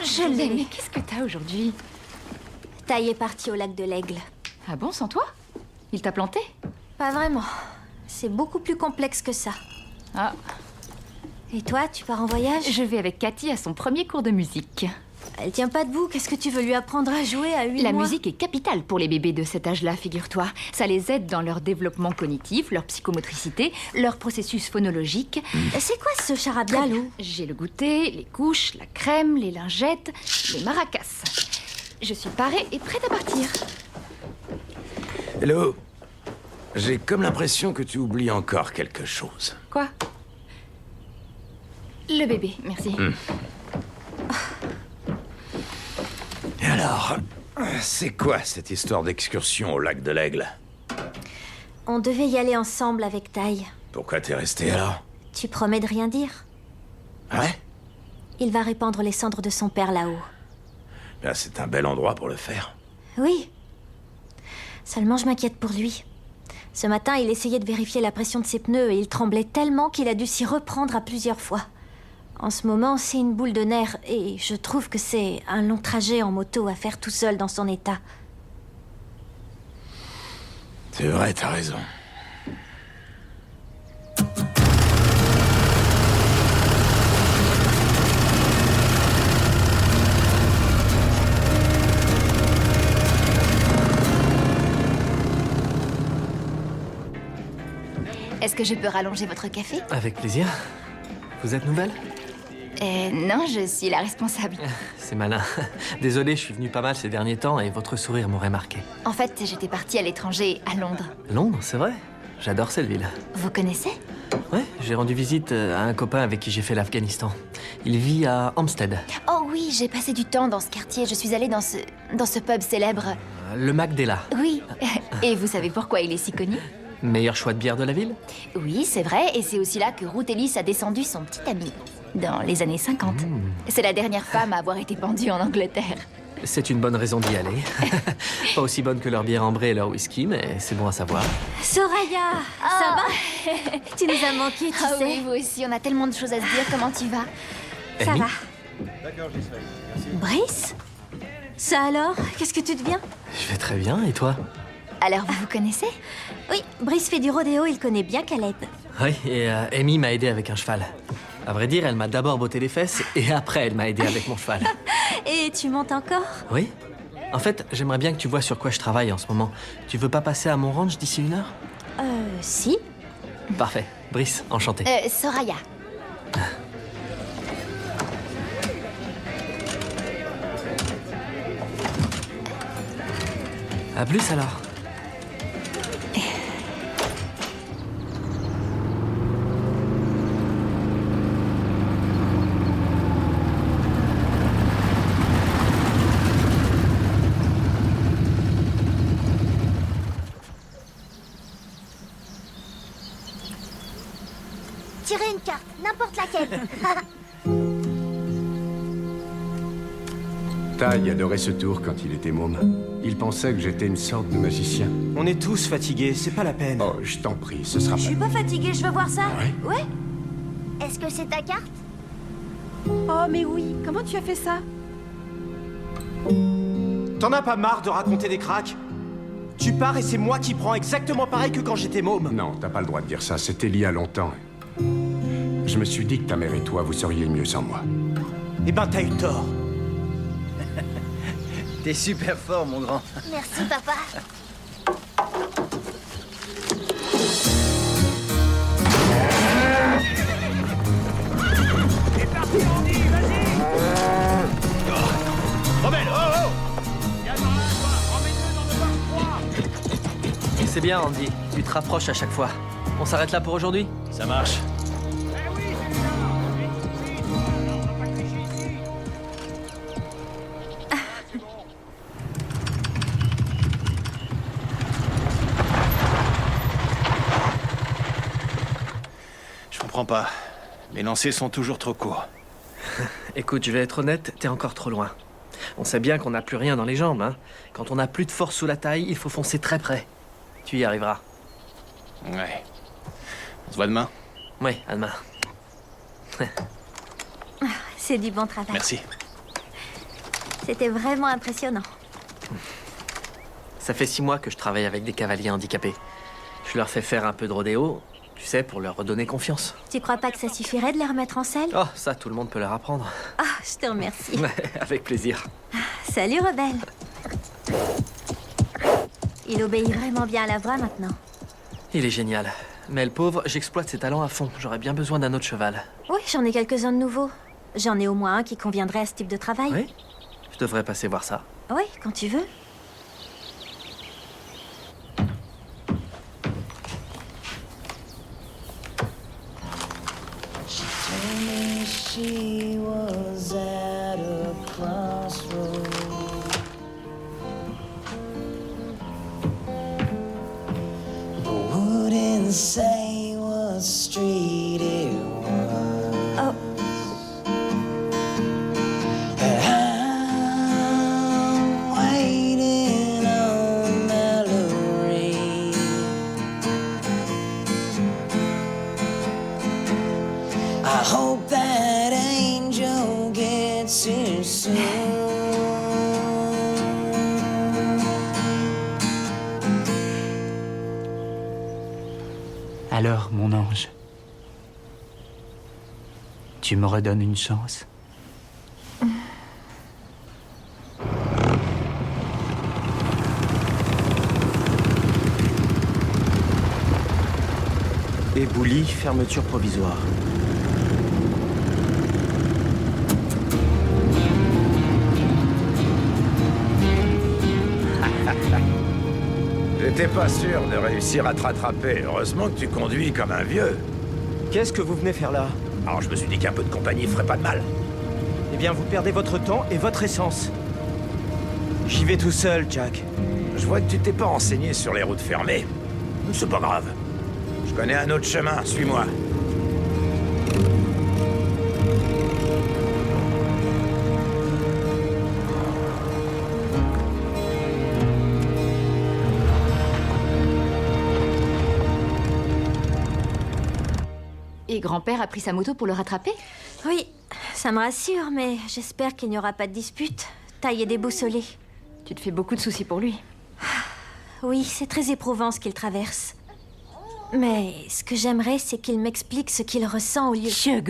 Je l'ai. Mais qu'est-ce que t'as aujourd'hui? Taille est parti au lac de l'Aigle. Ah bon, sans toi? Il t'a planté? Pas vraiment. C'est beaucoup plus complexe que ça. Ah. Et toi, tu pars en voyage? Je vais avec Cathy à son premier cours de musique. Elle tient pas debout. Qu'est-ce que tu veux lui apprendre à jouer à 8 La mois? musique est capitale pour les bébés de cet âge-là, figure-toi. Ça les aide dans leur développement cognitif, leur psychomotricité, leur processus phonologique. C'est quoi ce charabia, Lou? J'ai le goûter, les couches, la crème, les lingettes, les maracas. Je suis parée et prête à partir. Hello. J'ai comme l'impression que tu oublies encore quelque chose. Quoi? Le bébé, merci. Et alors, c'est quoi cette histoire d'excursion au lac de l'Aigle? On devait y aller ensemble avec Taille. Pourquoi t'es resté alors? Tu promets de rien dire? Ouais? Il va répandre les cendres de son père là-haut. Ben, c'est un bel endroit pour le faire. Oui. Seulement, je m'inquiète pour lui. Ce matin, il essayait de vérifier la pression de ses pneus et il tremblait tellement qu'il a dû s'y reprendre à plusieurs fois. En ce moment, c'est une boule de nerfs et je trouve que c'est un long trajet en moto à faire tout seul dans son état. C'est vrai, t'as raison. Est-ce que je peux rallonger votre café? Avec plaisir. Vous êtes nouvelle? Non, je suis la responsable. C'est malin. Désolé, je suis venu pas mal ces derniers temps et votre sourire m'aurait marqué. En fait, j'étais partie à l'étranger, à Londres. Londres, c'est vrai? J'adore cette ville. Vous connaissez? Ouais, j'ai rendu visite à un copain avec qui j'ai fait l'Afghanistan. Il vit à Hampstead. Oh oui, j'ai passé du temps dans ce quartier. Je suis allée dans ce pub célèbre. Le Macdella. Oui. Et vous savez pourquoi il est si connu? Meilleur choix de bière de la ville? Oui, c'est vrai. Et c'est aussi là que Ruth Ellis a descendu son petit ami. Dans les années 50. C'est la dernière femme à avoir été pendue en Angleterre. C'est une bonne raison d'y aller. Pas aussi bonne que leur bière ambrée et leur whisky, mais c'est bon à savoir. Soraya, ça va? Tu nous as manqué, tu sais. Oui, vous aussi. On a tellement de choses à se dire. Comment tu vas? Ça Amy? va. D'accord, j'y serai. Merci. Brice? Ça alors? Qu'est-ce que tu deviens? Je vais très bien, et toi? Alors, vous vous connaissez? Oui, Brice fait du rodéo, il connaît bien Caleb. Oui, et Amy m'a aidé avec un cheval. À vrai dire, elle m'a d'abord botté les fesses, et après, elle m'a aidé avec mon cheval. Et tu montes encore? Oui. En fait, j'aimerais bien que tu vois sur quoi je travaille en ce moment. Tu veux pas passer à mon ranch d'ici 1 heure? Si. Parfait. Brice, enchanté. Soraya. À plus alors. Tirez une carte, n'importe laquelle. Ty adorait ce tour quand il était môme. Il pensait que j'étais une sorte de magicien. On est tous fatigués, c'est pas la peine. Oh, je t'en prie, ce sera Je suis pas fatiguée, je veux voir ça. Ouais? Est-ce que c'est ta carte? Oh, mais oui, comment tu as fait ça? T'en as pas marre de raconter des cracks? Tu pars et c'est moi qui prends exactement pareil que quand j'étais môme. Non, t'as pas le droit de dire ça, c'était il y a longtemps. Je me suis dit que ta mère et toi, vous seriez mieux sans moi. Eh ben, t'as eu tort. T'es super fort, mon grand. Merci, papa. C'est parti, Andy, vas-y. Rebelle, oh! Viens par là, toi. Emmène-le dans le box 3. C'est bien, Andy. Tu te rapproches à chaque fois. On s'arrête là pour aujourd'hui? Ça marche. Je comprends pas. Les lancers sont toujours trop courts. Écoute, je vais être honnête, t'es encore trop loin. On sait bien qu'on n'a plus rien dans les jambes, hein. Quand on n'a plus de force sous la taille, il faut foncer très près. Tu y arriveras. Ouais. On se voit demain? Oui, à demain. C'est du bon travail. Merci. C'était vraiment impressionnant. Ça fait 6 mois que je travaille avec des cavaliers handicapés. Je leur fais faire un peu de rodéo, tu sais, pour leur redonner confiance. Tu crois pas que ça suffirait de les remettre en selle? Oh, ça, tout le monde peut leur apprendre. Ah, je te remercie. Ouais, avec plaisir. Salut, Rebelle. Il obéit vraiment bien à la voix maintenant. Il est génial. Mais le pauvre, j'exploite ses talents à fond. J'aurais bien besoin d'un autre cheval. Oui, j'en ai quelques-uns de nouveaux. J'en ai au moins un qui conviendrait à ce type de travail. Oui? Je devrais passer voir ça. Oui, quand tu veux. She was at a crossroad. But wouldn't say what street it was. Oh. I'm waiting on Mallory. I hope that angel gets here soon. Alors, mon ange, tu me redonnes une chance? Éboulis, fermeture provisoire. J'étais pas sûr de réussir à te rattraper. Heureusement que tu conduis comme un vieux. Qu'est-ce que vous venez faire là? Alors je me suis dit qu'un peu de compagnie ferait pas de mal. Eh bien, vous perdez votre temps et votre essence. J'y vais tout seul, Jack. Je vois que tu t'es pas renseigné sur les routes fermées. C'est pas grave. Je connais un autre chemin, suis-moi. Et grand-père a pris sa moto pour le rattraper? Oui, ça me rassure, mais j'espère qu'il n'y aura pas de dispute. Taille est déboussolé. Tu te fais beaucoup de soucis pour lui. Oui, c'est très éprouvant ce qu'il traverse. Mais ce que j'aimerais, c'est qu'il m'explique ce qu'il ressent au lieu... Tu le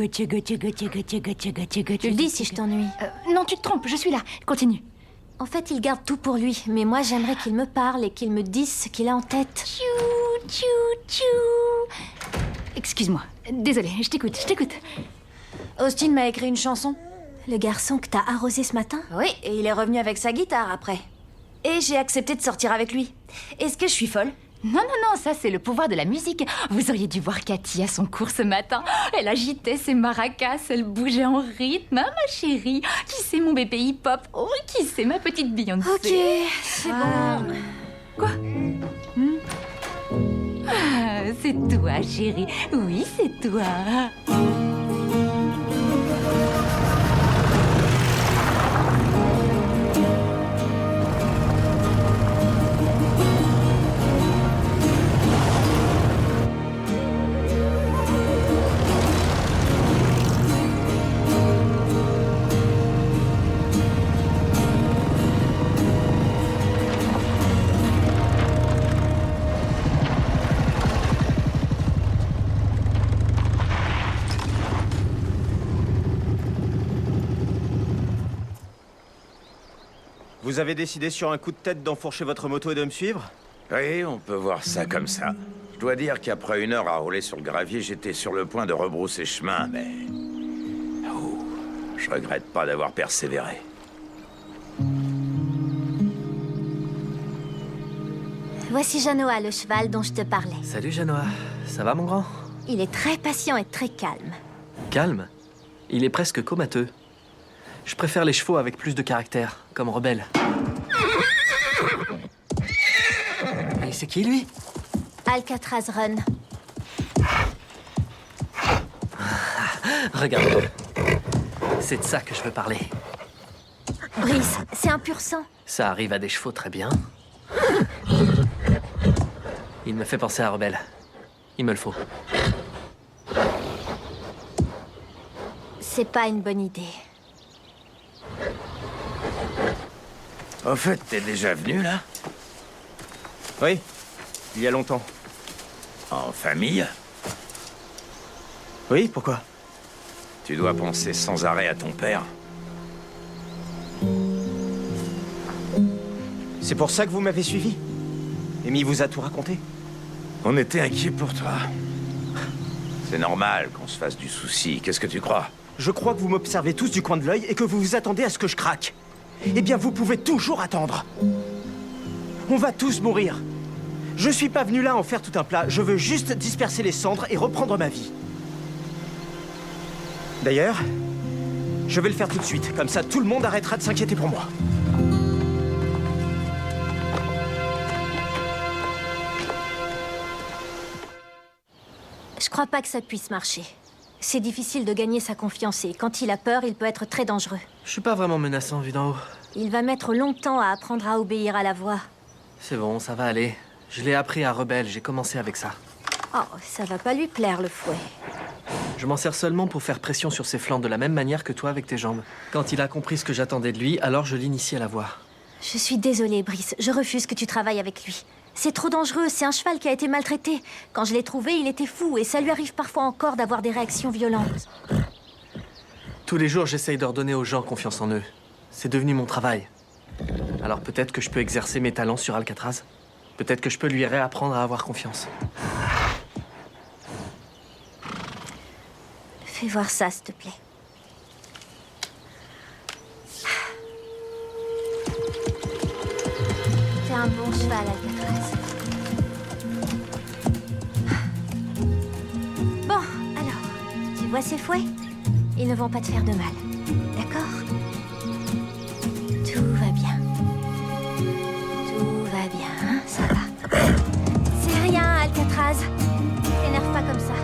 dis si je t'ennuie. Non, tu te trompes, je suis là. Continue. En fait, il garde tout pour lui, mais moi, j'aimerais qu'il me parle et qu'il me dise ce qu'il a en tête. Tchou, tchou, tchou. Excuse-moi. Désolée, je t'écoute. Austin m'a écrit une chanson. Le garçon que t'as arrosé ce matin? Oui, et il est revenu avec sa guitare après. Et j'ai accepté de sortir avec lui. Est-ce que je suis folle? Non, ça c'est le pouvoir de la musique. Vous auriez dû voir Cathy à son cours ce matin. Elle agitait ses maracas, elle bougeait en rythme, hein, ma chérie. Qui c'est mon bébé hip-hop? Oh, qui c'est ma petite Beyoncé? Ok, c'est bon. Quoi? Ah, c'est toi, chérie. Oui, c'est toi. Vous avez décidé sur un coup de tête d'enfourcher votre moto et de me suivre? Oui, on peut voir ça comme ça. Je dois dire qu'après 1 heure à rouler sur le gravier, j'étais sur le point de rebrousser chemin, mais... Oh, je regrette pas d'avoir persévéré. Voici Janoa, le cheval dont je te parlais. Salut Janoa, ça va mon grand? Il est très patient et très calme. Calme? Il est presque comateux. Je préfère les chevaux avec plus de caractère, comme Rebelle. Et c'est qui lui? Alcatraz Run. Regarde. C'est de ça que je veux parler. Brice, c'est un pur sang. Ça arrive à des chevaux très bien. Il me fait penser à Rebelle. Il me le faut. C'est pas une bonne idée. Au fait, t'es déjà venu, là? Oui, il y a longtemps. En famille? Oui, pourquoi? Tu dois penser sans arrêt à ton père. C'est pour ça que vous m'avez suivi? Amy vous a tout raconté? On était inquiets pour toi. C'est normal qu'on se fasse du souci. Qu'est-ce que tu crois? Je crois que vous m'observez tous du coin de l'œil et que vous vous attendez à ce que je craque. Eh bien, vous pouvez toujours attendre. On va tous mourir. Je suis pas venu là en faire tout un plat. Je veux juste disperser les cendres et reprendre ma vie. D'ailleurs, je vais le faire tout de suite. Comme ça, tout le monde arrêtera de s'inquiéter pour moi. Je crois pas que ça puisse marcher. C'est difficile de gagner sa confiance et quand il a peur, il peut être très dangereux. Je suis pas vraiment menaçant vu d'en haut. Il va mettre longtemps à apprendre à obéir à la voix. C'est bon, ça va aller. Je l'ai appris à Rebelle, j'ai commencé avec ça. Oh, ça va pas lui plaire, le fouet. Je m'en sers seulement pour faire pression sur ses flancs de la même manière que toi avec tes jambes. Quand il a compris ce que j'attendais de lui, alors je l'initie à la voix. Je suis désolée, Brice. Je refuse que tu travailles avec lui. C'est trop dangereux, c'est un cheval qui a été maltraité. Quand je l'ai trouvé, il était fou et ça lui arrive parfois encore d'avoir des réactions violentes. Tous les jours, j'essaye de redonner aux gens confiance en eux. C'est devenu mon travail. Alors peut-être que je peux exercer mes talents sur Alcatraz. Peut-être que je peux lui réapprendre à avoir confiance. Fais voir ça, s'il te plaît. T'es un bon cheval, Alcatraz. Bon, alors, tu vois ces fouets? Ils ne vont pas te faire de mal, d'accord? Tout va bien. Tout va bien, hein, ça va. C'est rien, Alcatraz. T'énerve pas comme ça.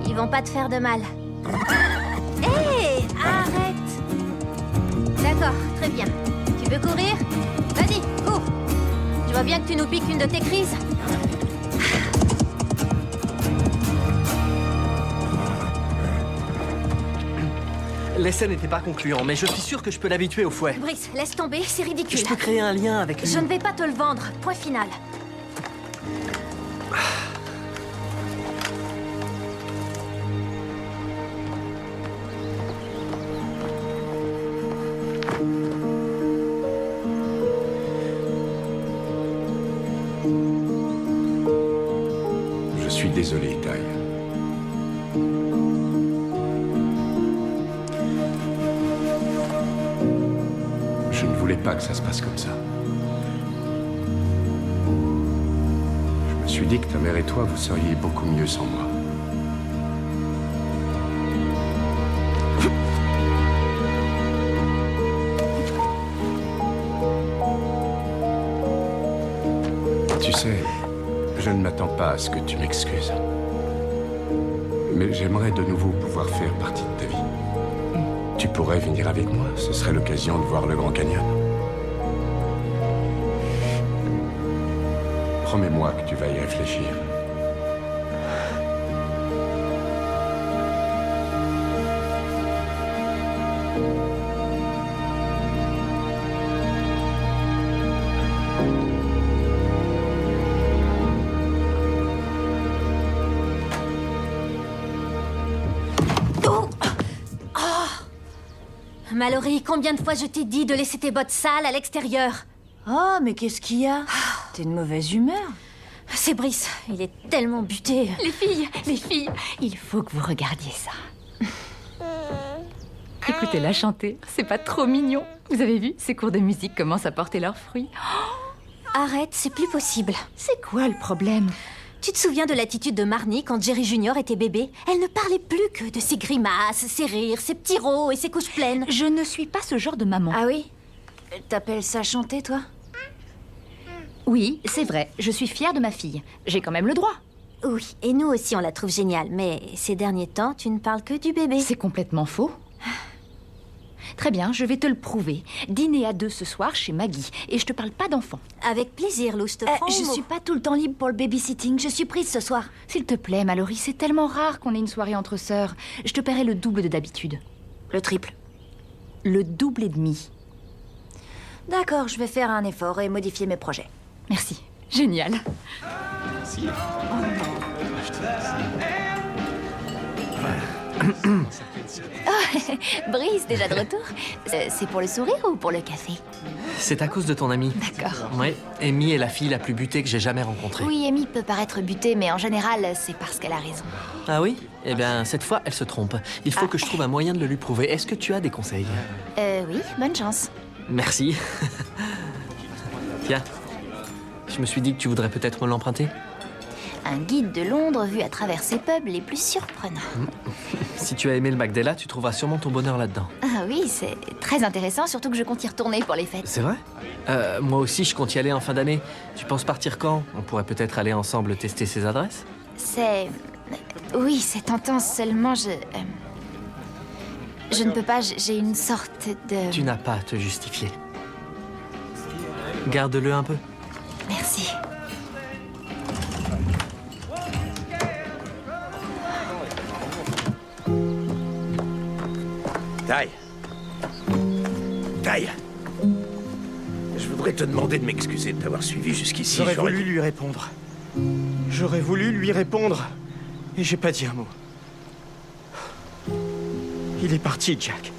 Ils vont pas te faire de mal. Hé, arrête! D'accord, très bien. Tu veux courir? Vas-y, cours! Je vois bien que tu nous piques une de tes crises. L'essai n'était pas concluant, mais je suis sûr que je peux l'habituer au fouet. Brice, laisse tomber, c'est ridicule. Je peux créer un lien avec lui. Je ne vais pas te le vendre, point final. Je suis désolé, Ty. Je ne voulais pas que ça se passe comme ça. Je me suis dit que ta mère et toi, vous seriez beaucoup mieux sans moi. Tu sais, je ne m'attends pas à ce que tu m'excuses. Mais j'aimerais de nouveau pouvoir faire partie de ta vie. Tu pourrais venir avec moi, ce serait l'occasion de voir le Grand Canyon. Promets-moi que tu vas y réfléchir. Mallory, combien de fois je t'ai dit de laisser tes bottes sales à l'extérieur? Oh, mais qu'est-ce qu'il y a? T'es de mauvaise humeur. C'est Brice, il est tellement buté. Les filles, il faut que vous regardiez ça. Écoutez-la chanter, c'est pas trop mignon? Vous avez vu, ces cours de musique commencent à porter leurs fruits. Arrête, c'est plus possible. C'est quoi le problème? Tu te souviens de l'attitude de Marnie quand Jerry Junior était bébé? Elle ne parlait plus que de ses grimaces, ses rires, ses petits rots et ses couches pleines. Je ne suis pas ce genre de maman. Ah oui? T'appelles ça chanter, toi? Oui, c'est vrai, je suis fière de ma fille. J'ai quand même le droit. Oui, et nous aussi on la trouve géniale, mais ces derniers temps, tu ne parles que du bébé. C'est complètement faux. Très bien, je vais te le prouver. Dîner à 2 ce soir chez Maggie, et je te parle pas d'enfant. Avec plaisir, Lou, je te prends. Je suis pas tout le temps libre pour le babysitting, je suis prise ce soir. S'il te plaît, Mallory, c'est tellement rare qu'on ait une soirée entre sœurs. Je te paierai le double de d'habitude. Le triple. Le double et demi. D'accord, je vais faire un effort et modifier mes projets. Merci. Génial. Merci. Oh, Brice, déjà de retour. C'est pour le sourire ou pour le café? C'est à cause de ton amie. D'accord. Oui, Amy est la fille la plus butée que j'ai jamais rencontrée. Oui, Amy peut paraître butée, mais en général, c'est parce qu'elle a raison. Ah oui? Eh bien, cette fois, elle se trompe. Il faut que je trouve un moyen de le lui prouver. Est-ce que tu as des conseils? Oui, bonne chance. Merci. Tiens, je me suis dit que tu voudrais peut-être me l'emprunter. Un guide de Londres vu à travers ses pubs les plus surprenants. Si tu as aimé le Magdala, tu trouveras sûrement ton bonheur là-dedans. Ah oui, c'est très intéressant, surtout que je compte y retourner pour les fêtes. C'est vrai? Moi aussi, je compte y aller en fin d'année. Tu penses partir quand? On pourrait peut-être aller ensemble tester ses adresses? C'est... Oui, c'est tentant, seulement je ne peux pas, j'ai une sorte de... Tu n'as pas à te justifier. Garde-le un peu. Merci. Ty. Ty. Je voudrais te demander de m'excuser de t'avoir suivi jusqu'ici. J'aurais voulu lui répondre. J'aurais voulu lui répondre. Et j'ai pas dit un mot. Il est parti, Jack.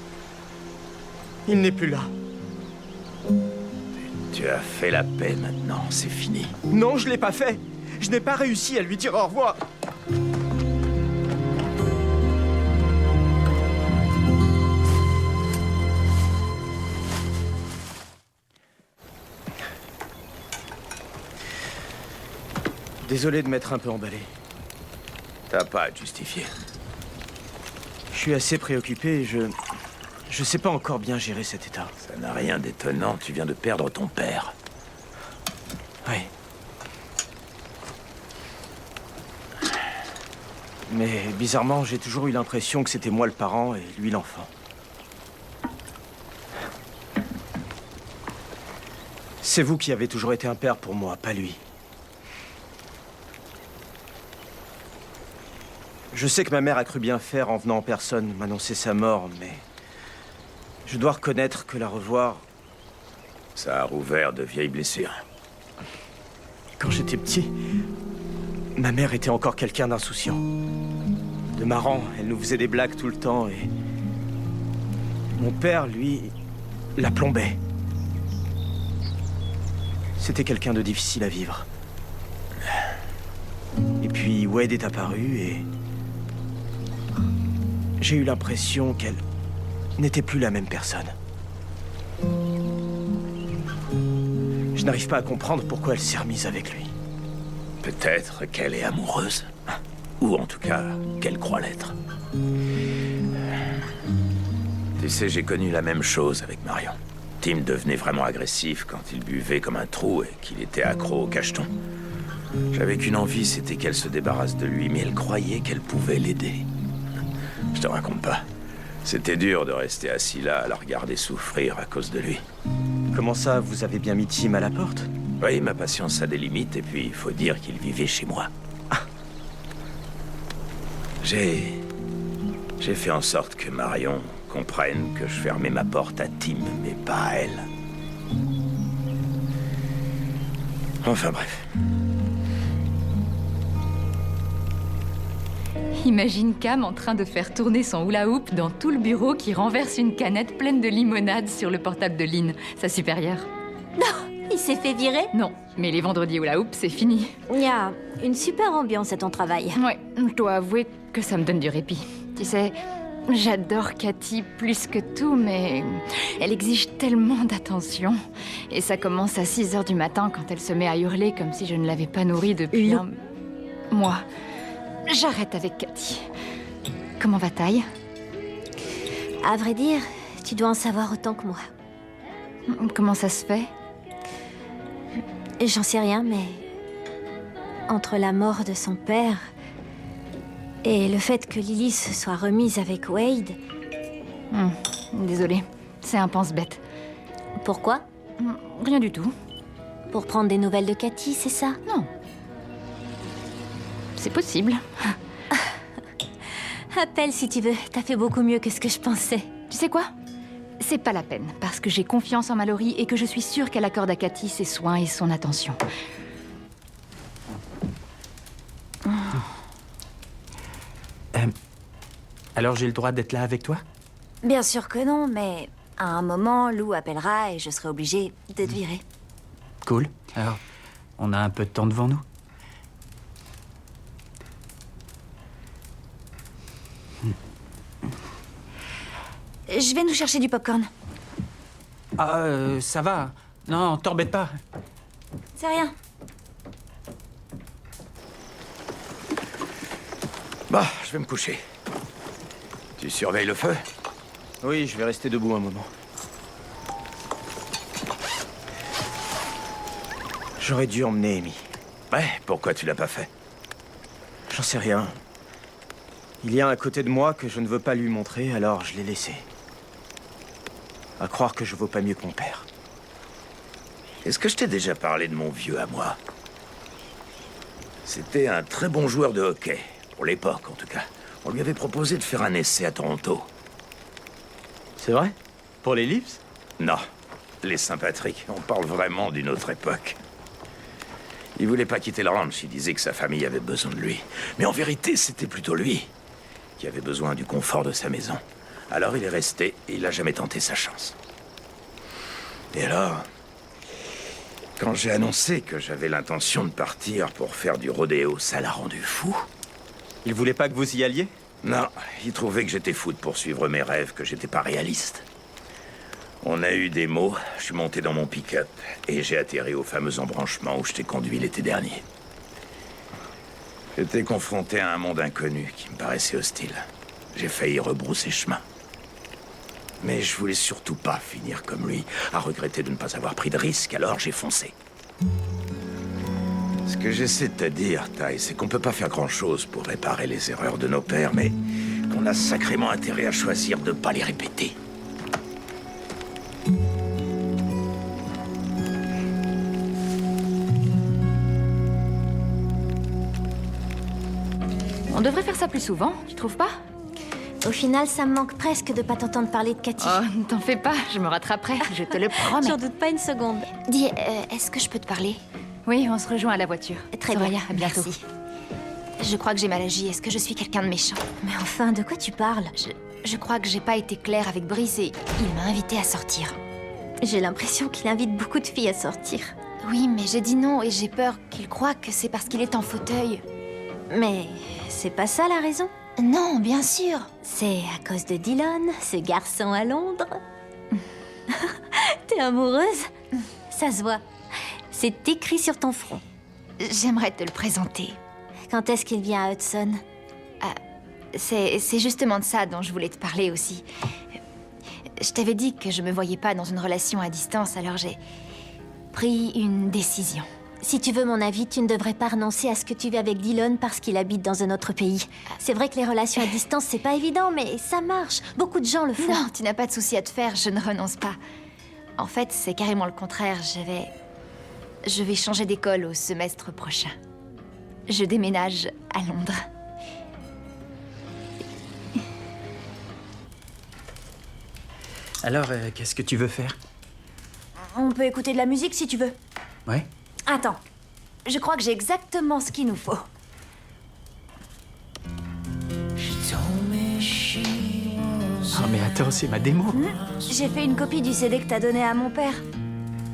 Il n'est plus là. Tu as fait la paix maintenant, c'est fini. Non, je l'ai pas fait. Je n'ai pas réussi à lui dire au revoir. Désolé de m'être un peu emballé. T'as pas à te justifier. Je suis assez préoccupé et je sais pas encore bien gérer cet état. Ça n'a rien d'étonnant, tu viens de perdre ton père. Oui. Mais bizarrement, j'ai toujours eu l'impression que c'était moi le parent et lui l'enfant. C'est vous qui avez toujours été un père pour moi, pas lui. Je sais que ma mère a cru bien faire en venant en personne m'annoncer sa mort, mais je dois reconnaître que la revoir... Ça a rouvert de vieilles blessures. Quand j'étais petit, ma mère était encore quelqu'un d'insouciant. De marrant, elle nous faisait des blagues tout le temps et... Mon père, lui, la plombait. C'était quelqu'un de difficile à vivre. Et puis Wade est apparu et... J'ai eu l'impression qu'elle n'était plus la même personne. Je n'arrive pas à comprendre pourquoi elle s'est remise avec lui. Peut-être qu'elle est amoureuse. Ou en tout cas, qu'elle croit l'être. Tu sais, j'ai connu la même chose avec Marion. Tim devenait vraiment agressif quand il buvait comme un trou et qu'il était accro au cacheton. J'avais qu'une envie, c'était qu'elle se débarrasse de lui, mais elle croyait qu'elle pouvait l'aider. Je te raconte pas. C'était dur de rester assis là à la regarder souffrir à cause de lui. Comment ça, vous avez bien mis Tim à la porte? Oui, ma patience a des limites, et puis il faut dire qu'il vivait chez moi. Ah. J'ai fait en sorte que Marion comprenne que je fermais ma porte à Tim, mais pas à elle. Enfin bref. Imagine Cam en train de faire tourner son hula hoop dans tout le bureau qui renverse une canette pleine de limonade sur le portable de Lynn, sa supérieure. Non, il s'est fait virer? Non, mais les vendredis hula hoop, c'est fini. Il y a une super ambiance à ton travail. Ouais, je dois avouer que ça me donne du répit. Tu sais, j'adore Cathy plus que tout, mais elle exige tellement d'attention. Et ça commence à 6 h du matin quand elle se met à hurler comme si je ne l'avais pas nourrie depuis un mois. J'arrête avec Cathy. Comment va Taille? À vrai dire, tu dois en savoir autant que moi. Comment ça se fait? J'en sais rien, mais... Entre la mort de son père... et le fait que Lily se soit remise avec Wade... Désolée, c'est un pense-bête. Pourquoi? Rien du tout. Pour prendre des nouvelles de Cathy, c'est ça? Non. C'est possible. Appelle si tu veux. T'as fait beaucoup mieux que ce que je pensais. Tu sais quoi? C'est pas la peine, parce que j'ai confiance en Mallory et que je suis sûre qu'elle accorde à Cathy ses soins et son attention. Alors j'ai le droit d'être là avec toi? Bien sûr que non, mais à un moment, Lou appellera et je serai obligée de te virer. Cool. Alors, on a un peu de temps devant nous? Je vais nous chercher du popcorn. Ah, ça va. Non, t'embête pas. C'est rien. Bah, je vais me coucher. Tu surveilles le feu? Oui, je vais rester debout un moment. J'aurais dû emmener Amy. Ouais, pourquoi tu l'as pas fait? J'en sais rien. Il y a un à côté de moi que je ne veux pas lui montrer, alors je l'ai laissé. À croire que je vaux pas mieux que mon père. Est-ce que je t'ai déjà parlé de mon vieux à moi? C'était un très bon joueur de hockey, pour l'époque en tout cas. On lui avait proposé de faire un essai à Toronto. C'est vrai? Pour les Leafs? Non, les Saint-Patrick. On parle vraiment d'une autre époque. Il voulait pas quitter le ranch, il disait que sa famille avait besoin de lui. Mais en vérité, c'était plutôt lui qui avait besoin du confort de sa maison. Alors il est resté et il n'a jamais tenté sa chance. Et alors, quand j'ai annoncé que j'avais l'intention de partir pour faire du rodéo, ça l'a rendu fou. Il voulait pas que vous y alliez? Non, il trouvait que j'étais fou de poursuivre mes rêves, que j'étais pas réaliste. On a eu des mots, je suis monté dans mon pick-up et j'ai atterri au fameux embranchement où je t'ai conduit l'été dernier. J'étais confronté à un monde inconnu qui me paraissait hostile. J'ai failli rebrousser chemin. Mais je voulais surtout pas finir comme lui, à regretter de ne pas avoir pris de risque, alors j'ai foncé. Ce que j'essaie de te dire, Tai, c'est qu'on peut pas faire grand-chose pour réparer les erreurs de nos pères, mais qu'on a sacrément intérêt à choisir de pas les répéter. On devrait faire ça plus souvent, tu trouves pas? Au final, ça me manque presque de pas t'entendre parler de Cathy. Oh, ne t'en fais pas, je me rattraperai, je te le promets. J'en doute pas une seconde. Dis, est-ce que je peux te parler? Oui, on se rejoint à la voiture. Très bien, à bientôt. merci. Je crois que j'ai mal agi. Est-ce que je suis quelqu'un de méchant? Mais enfin, de quoi tu parles? Je crois que j'ai pas été claire avec Brice et il m'a invité à sortir. J'ai l'impression qu'il invite beaucoup de filles à sortir. Oui, mais j'ai dit non et j'ai peur qu'il croie que c'est parce qu'il est en fauteuil. Mais c'est pas ça la raison? Non, bien sûr. C'est à cause de Dylan, ce garçon à Londres. T'es amoureuse? Ça se voit. C'est écrit sur ton front. J'aimerais te le présenter. Quand est-ce qu'il vient à Hudson? C'est justement de ça dont je voulais te parler aussi. Je t'avais dit que je me voyais pas dans une relation à distance, alors j'ai pris une décision. Si tu veux mon avis, tu ne devrais pas renoncer à ce que tu vis avec Dylan parce qu'il habite dans un autre pays. C'est vrai que les relations à distance, c'est pas évident, mais ça marche. Beaucoup de gens le font. Non, tu n'as pas de souci à te faire, je ne renonce pas. En fait, c'est carrément le contraire. Je vais changer d'école au semestre prochain. Je déménage à Londres. Alors, qu'est-ce que tu veux faire? On peut écouter de la musique si tu veux. Ouais? Attends, je crois que j'ai exactement ce qu'il nous faut. Oh mais attends, c'est ma démo. J'ai fait une copie du CD que t'as donné à mon père.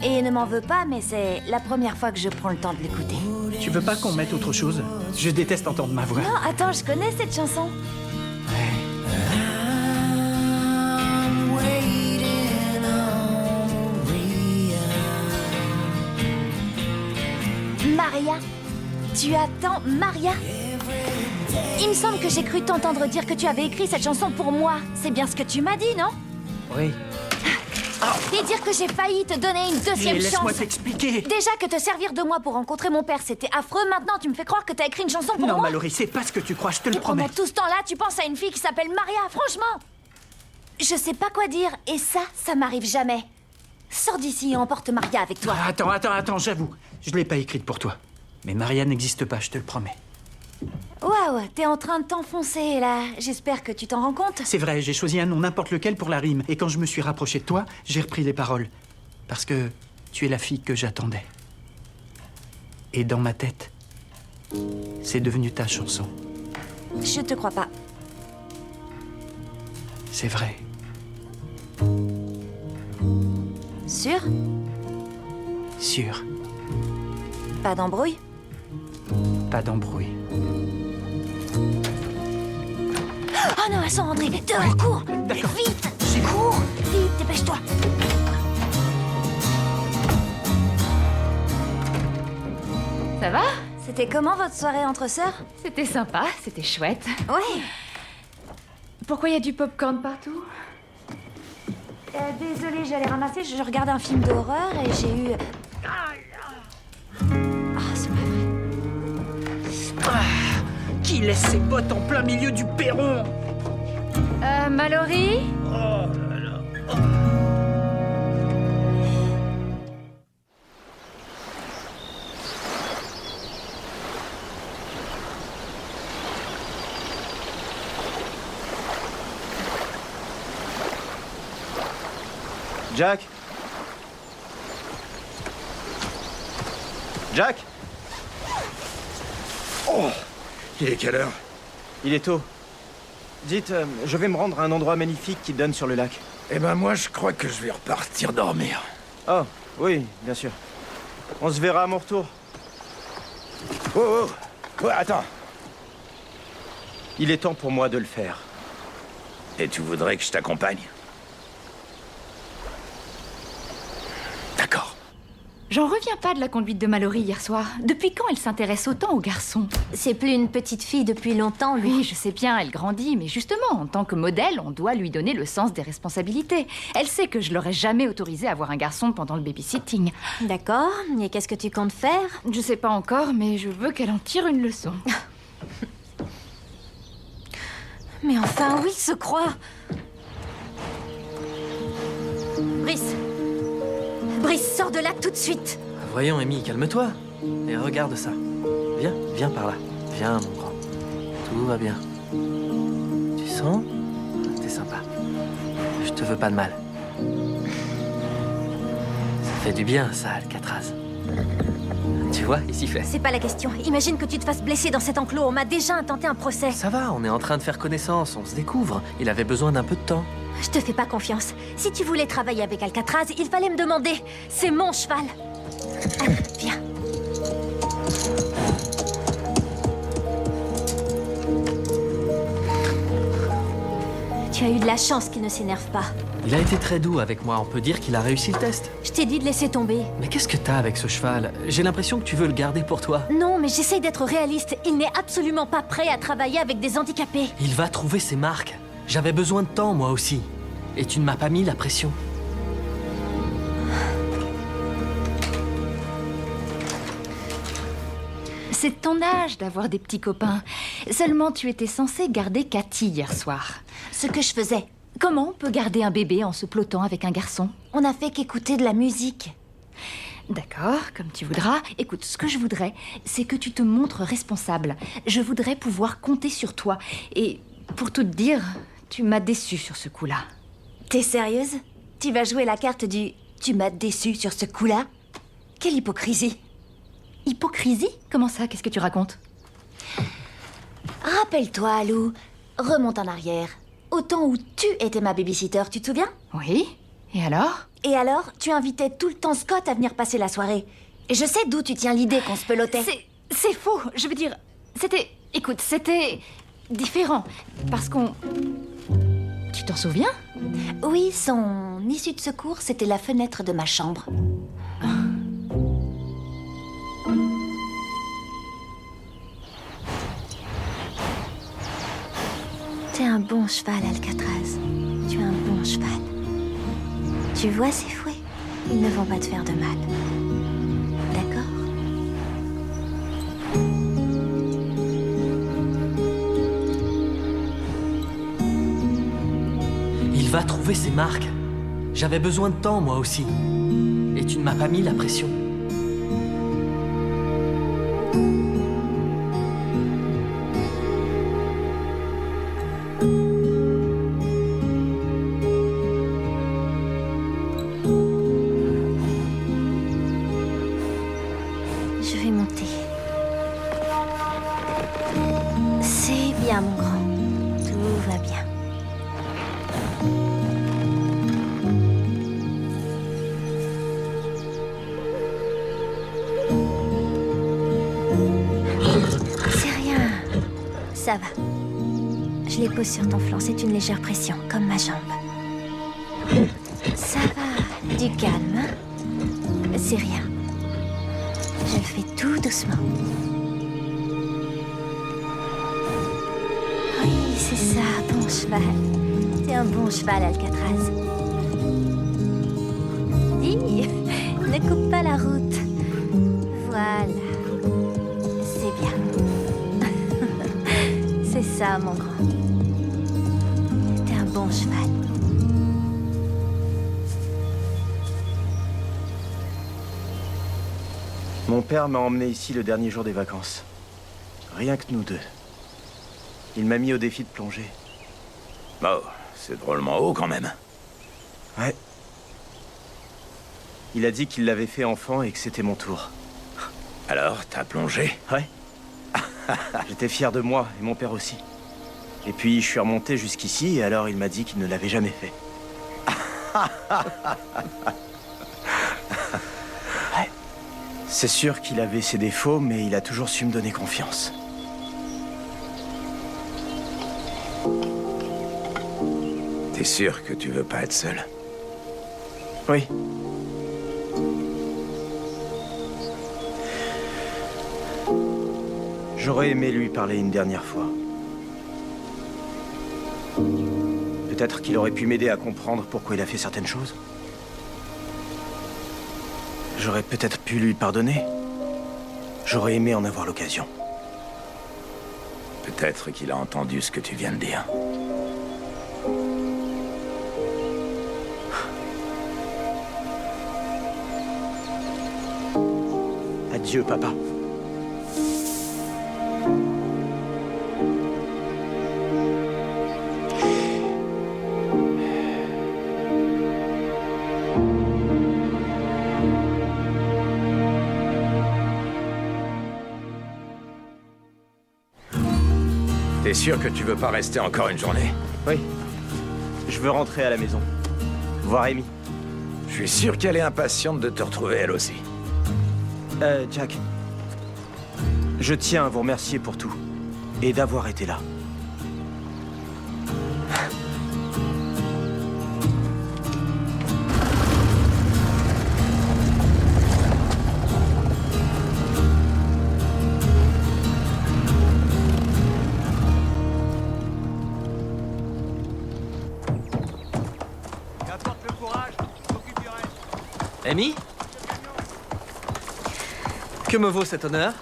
Et ne m'en veux pas, mais c'est la première fois que je prends le temps de l'écouter. Tu veux pas qu'on mette autre chose? Je déteste entendre ma voix. Non, attends, je connais cette chanson. Maria? Tu attends Maria? Il me semble que j'ai cru t'entendre dire que tu avais écrit cette chanson pour moi. C'est bien ce que tu m'as dit, non? Oui. Et dire que j'ai failli te donner une deuxième chance. Laisse-moi t'expliquer. Déjà que te servir de moi pour rencontrer mon père, c'était affreux. Maintenant, tu me fais croire que t'as écrit une chanson pour moi. Non, Mallory, c'est pas ce que tu crois, je te le Et promets. pendant tout ce temps-là, tu penses à une fille qui s'appelle Maria, franchement. Je sais pas quoi dire, et ça m'arrive jamais. Sors d'ici et emporte Maria avec toi. Attends, j'avoue. Je l'ai pas écrite pour toi. Mais Maria n'existe pas, je te le promets. Waouh, t'es en train de t'enfoncer, là. J'espère que tu t'en rends compte. C'est vrai, j'ai choisi un nom n'importe lequel pour la rime. Et quand je me suis rapproché de toi, j'ai repris les paroles. Parce que tu es la fille que j'attendais. Et dans ma tête, c'est devenu ta chanson. Je te crois pas. C'est vrai. Sûr? Sûr. Pas d'embrouille? Pas d'embrouille. Oh non, elles sont rentrées. Dehors, cours! Vite! Cours! Vite, dépêche-toi! Ça va? C'était comment votre soirée entre sœurs? C'était sympa, c'était chouette. Ouais. Pourquoi il y a du popcorn partout? Désolée, j'allais ramasser. Je regardais un film d'horreur et j'ai eu... c'est pas vrai. Qui laisse ses bottes en plein milieu du perron? Mallory? Jack? Jack? Oh! Il est quelle heure? Il est tôt. Dites, je vais me rendre à un endroit magnifique qui donne sur le lac. Eh ben moi, je crois que je vais repartir dormir. Oh, oui, bien sûr. On se verra à mon retour. Oh! Ouais, attends. Il est temps pour moi de le faire. Et tu voudrais que je t'accompagne? D'accord. J'en reviens pas de la conduite de Mallory hier soir. Depuis quand elle s'intéresse autant aux garçons? C'est plus une petite fille depuis longtemps, lui. Oui, je sais bien, elle grandit, mais justement, en tant que modèle, on doit lui donner le sens des responsabilités. Elle sait que je l'aurais jamais autorisée à voir un garçon pendant le babysitting. D'accord, et qu'est-ce que tu comptes faire? Je sais pas encore, mais je veux qu'elle en tire une leçon. Mais enfin, oui, se croit. Brice! Brice, sors de là tout de suite! Voyons, Amy, calme-toi. Et regarde ça. Viens, viens par là. Viens, mon grand. Tout va bien. Tu sens? T'es sympa. Je te veux pas de mal. Ça fait du bien, ça, Alcatraz. Tu vois, il s'y fait. C'est pas la question. Imagine que tu te fasses blesser dans cet enclos. On m'a déjà intenté un procès. Ça va, on est en train de faire connaissance, on se découvre. Il avait besoin d'un peu de temps. Je te fais pas confiance. Si tu voulais travailler avec Alcatraz, il fallait me demander. C'est mon cheval. Allez, viens. Tu as eu de la chance qu'il ne s'énerve pas. Il a été très doux avec moi, on peut dire qu'il a réussi le test. Je t'ai dit de laisser tomber. Mais qu'est-ce que t'as avec ce cheval? J'ai l'impression que tu veux le garder pour toi. Non, mais j'essaye d'être réaliste. Il n'est absolument pas prêt à travailler avec des handicapés. Il va trouver ses marques. J'avais besoin de temps, moi aussi. Et tu ne m'as pas mis la pression. C'est ton âge d'avoir des petits copains. Seulement, tu étais censé garder Cathy hier soir. Ce que je faisais. Comment on peut garder un bébé en se plottant avec un garçon? On n'a fait qu'écouter de la musique. D'accord, comme tu voudras. Écoute, ce que je voudrais, c'est que tu te montres responsable. Je voudrais pouvoir compter sur toi. Et pour tout te dire, tu m'as déçue sur ce coup-là. T'es sérieuse? Tu vas jouer la carte du « tu m'as déçue sur ce coup-là » Quelle hypocrisie! Hypocrisie? Comment ça? Qu'est-ce que tu racontes? Rappelle-toi, Lou. Remonte en arrière. Au temps où tu étais ma babysitter, tu te souviens? Oui. Et alors? Et alors, tu invitais tout le temps Scott à venir passer la soirée. Et je sais d'où tu tiens l'idée qu'on se pelotait. C'est faux. Je veux dire, c'était... Écoute, c'était différent. Parce qu'on... Tu t'en souviens? Oui, son issue de secours, c'était la fenêtre de ma chambre. T'es un bon cheval, Alcatraz. Tu es un bon cheval. Tu vois ces fouets? Ils ne vont pas te faire de mal. D'accord? Il va trouver ses marques. J'avais besoin de temps, moi aussi. Et tu ne m'as pas mis la pression. Je vais monter. C'est bien, mon grand. Tout va bien. C'est rien. Ça va. Je les pose sur ton flanc. C'est une légère pression, comme ma jambe. Ça va. Du calme, hein? C'est rien. Je le fais tout doucement. Oui, c'est ça, bon cheval. T'es un bon cheval, Alcatraz. Dis, ne coupe pas la route. Voilà. C'est bien. C'est ça, mon grand. T'es un bon cheval. Mon père m'a emmené ici le dernier jour des vacances. Rien que nous deux. Il m'a mis au défi de plonger. Oh, c'est drôlement haut quand même. Ouais. Il a dit qu'il l'avait fait enfant et que c'était mon tour. Alors, t'as plongé? Ouais. J'étais fier de moi et mon père aussi. Et puis je suis remonté jusqu'ici et alors il m'a dit qu'il ne l'avait jamais fait. Ouais. C'est sûr qu'il avait ses défauts, mais il a toujours su me donner confiance. T'es sûr que tu veux pas être seul? Oui. J'aurais aimé lui parler une dernière fois. Peut-être qu'il aurait pu m'aider à comprendre pourquoi il a fait certaines choses. J'aurais peut-être pu lui pardonner. J'aurais aimé en avoir l'occasion. Peut-être qu'il a entendu ce que tu viens de dire. Adieu, papa. T'es sûr que tu veux pas rester encore une journée? Oui. Je veux rentrer à la maison. Voir Amy. Je suis sûr qu'elle est impatiente de te retrouver elle aussi. Jack. Je tiens à vous remercier pour tout. Et d'avoir été là. Qu'apporte le courage, s'occupe du reste. Amy? Que me vaut cet honneur?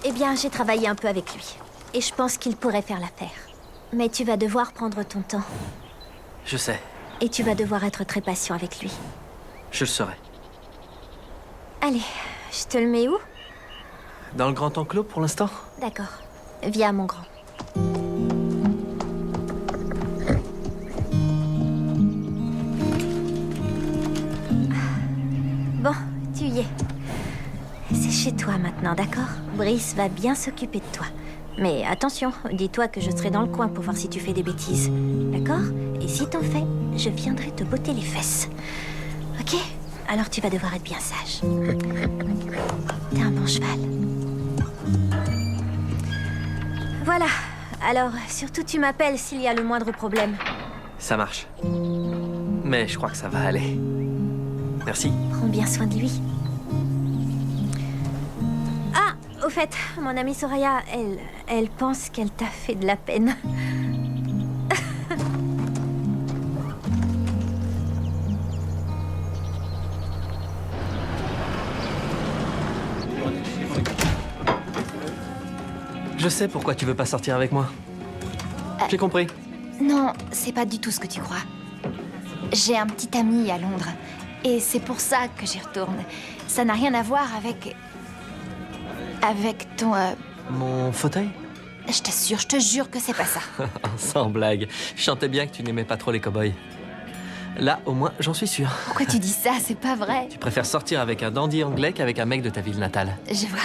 Eh bien, j'ai travaillé un peu avec lui. Et je pense qu'il pourrait faire l'affaire. Mais tu vas devoir prendre ton temps. Je sais, Et tu vas devoir être très patient avec lui. je le serai. Allez, je te le mets où? Dans le grand enclos pour l'instant? D'accord. Viens, mon grand. Bon, tu y es. C'est chez toi maintenant, d'accord? Brice va bien s'occuper de toi. Mais attention, dis-toi que je serai dans le coin pour voir si tu fais des bêtises. D'accord? Et si t'en fais, je viendrai te botter les fesses. Ok? Alors tu vas devoir être bien sage. T'es un bon cheval. Voilà. Alors, surtout tu m'appelles s'il y a le moindre problème. Ça marche. Mais je crois que ça va aller. Merci. Prends bien soin de lui. Ah, au fait, mon amie Soraya, elle pense qu'elle t'a fait de la peine. Je sais pourquoi tu veux pas sortir avec moi. J'ai compris. Non, c'est pas du tout ce que tu crois. J'ai un petit ami à Londres. Et c'est pour ça que j'y retourne. Ça n'a rien à voir avec... avec ton... Mon fauteuil? Je t'assure, je te jure que c'est pas ça. Sans blague. Je sentais bien que tu n'aimais pas trop les cow-boys. Là, au moins, j'en suis sûr. Pourquoi tu dis ça? C'est pas vrai. Tu préfères sortir avec un dandy anglais qu'avec un mec de ta ville natale. Je vois.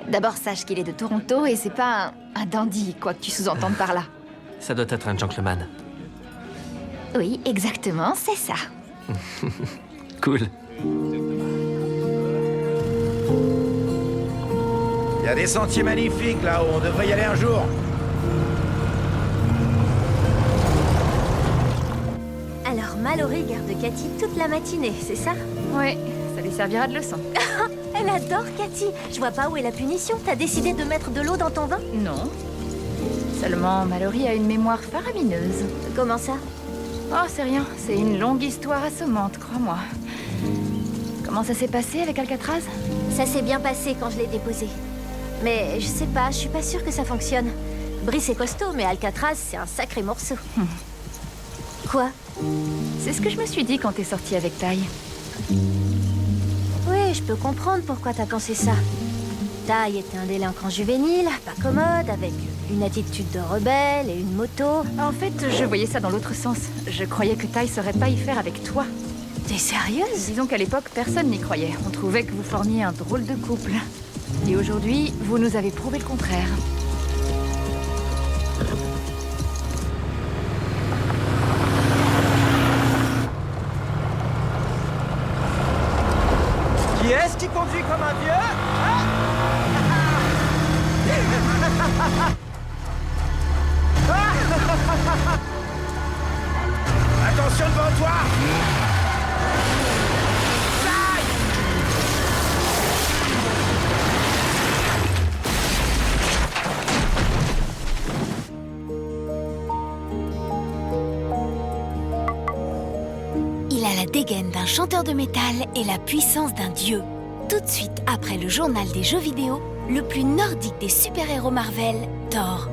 D'abord, sache qu'il est de Toronto et c'est pas un dandy, quoi que tu sous-entendes par là. Ça doit être un gentleman. Oui, exactement, c'est ça. Cool. Il y a des sentiers magnifiques là-haut, on devrait y aller un jour. Alors, Mallory garde Cathy toute la matinée, c'est ça? Ouais, ça lui servira de leçon. Elle adore Cathy. Je vois pas où est la punition. T'as décidé de mettre de l'eau dans ton vin? Non. Seulement, Mallory a une mémoire faramineuse. Comment ça? Oh, c'est rien. C'est une longue histoire assommante, crois-moi. Comment ça s'est passé avec Alcatraz? Ça s'est bien passé quand je l'ai déposé. Mais je sais pas, je suis pas sûre que ça fonctionne. Brice est costaud, mais Alcatraz, c'est un sacré morceau. Quoi? C'est ce que je me suis dit quand t'es sortie avec Ty. Oui, je peux comprendre pourquoi t'as pensé ça. Ty était un délinquant juvénile, pas commode, avec une attitude de rebelle et une moto. En fait, je voyais ça dans l'autre sens. Je croyais que Ty saurait pas y faire avec toi. T'es sérieuse? Disons qu'à l'époque, personne n'y croyait. On trouvait que vous formiez un drôle de couple. Et aujourd'hui, vous nous avez prouvé le contraire. Qui est-ce qui conduit comme un vieux? Attention devant toi! dégaine d'un chanteur de métal et la puissance d'un dieu. Tout de suite après le journal des jeux vidéo, le plus nordique des super-héros Marvel, Thor.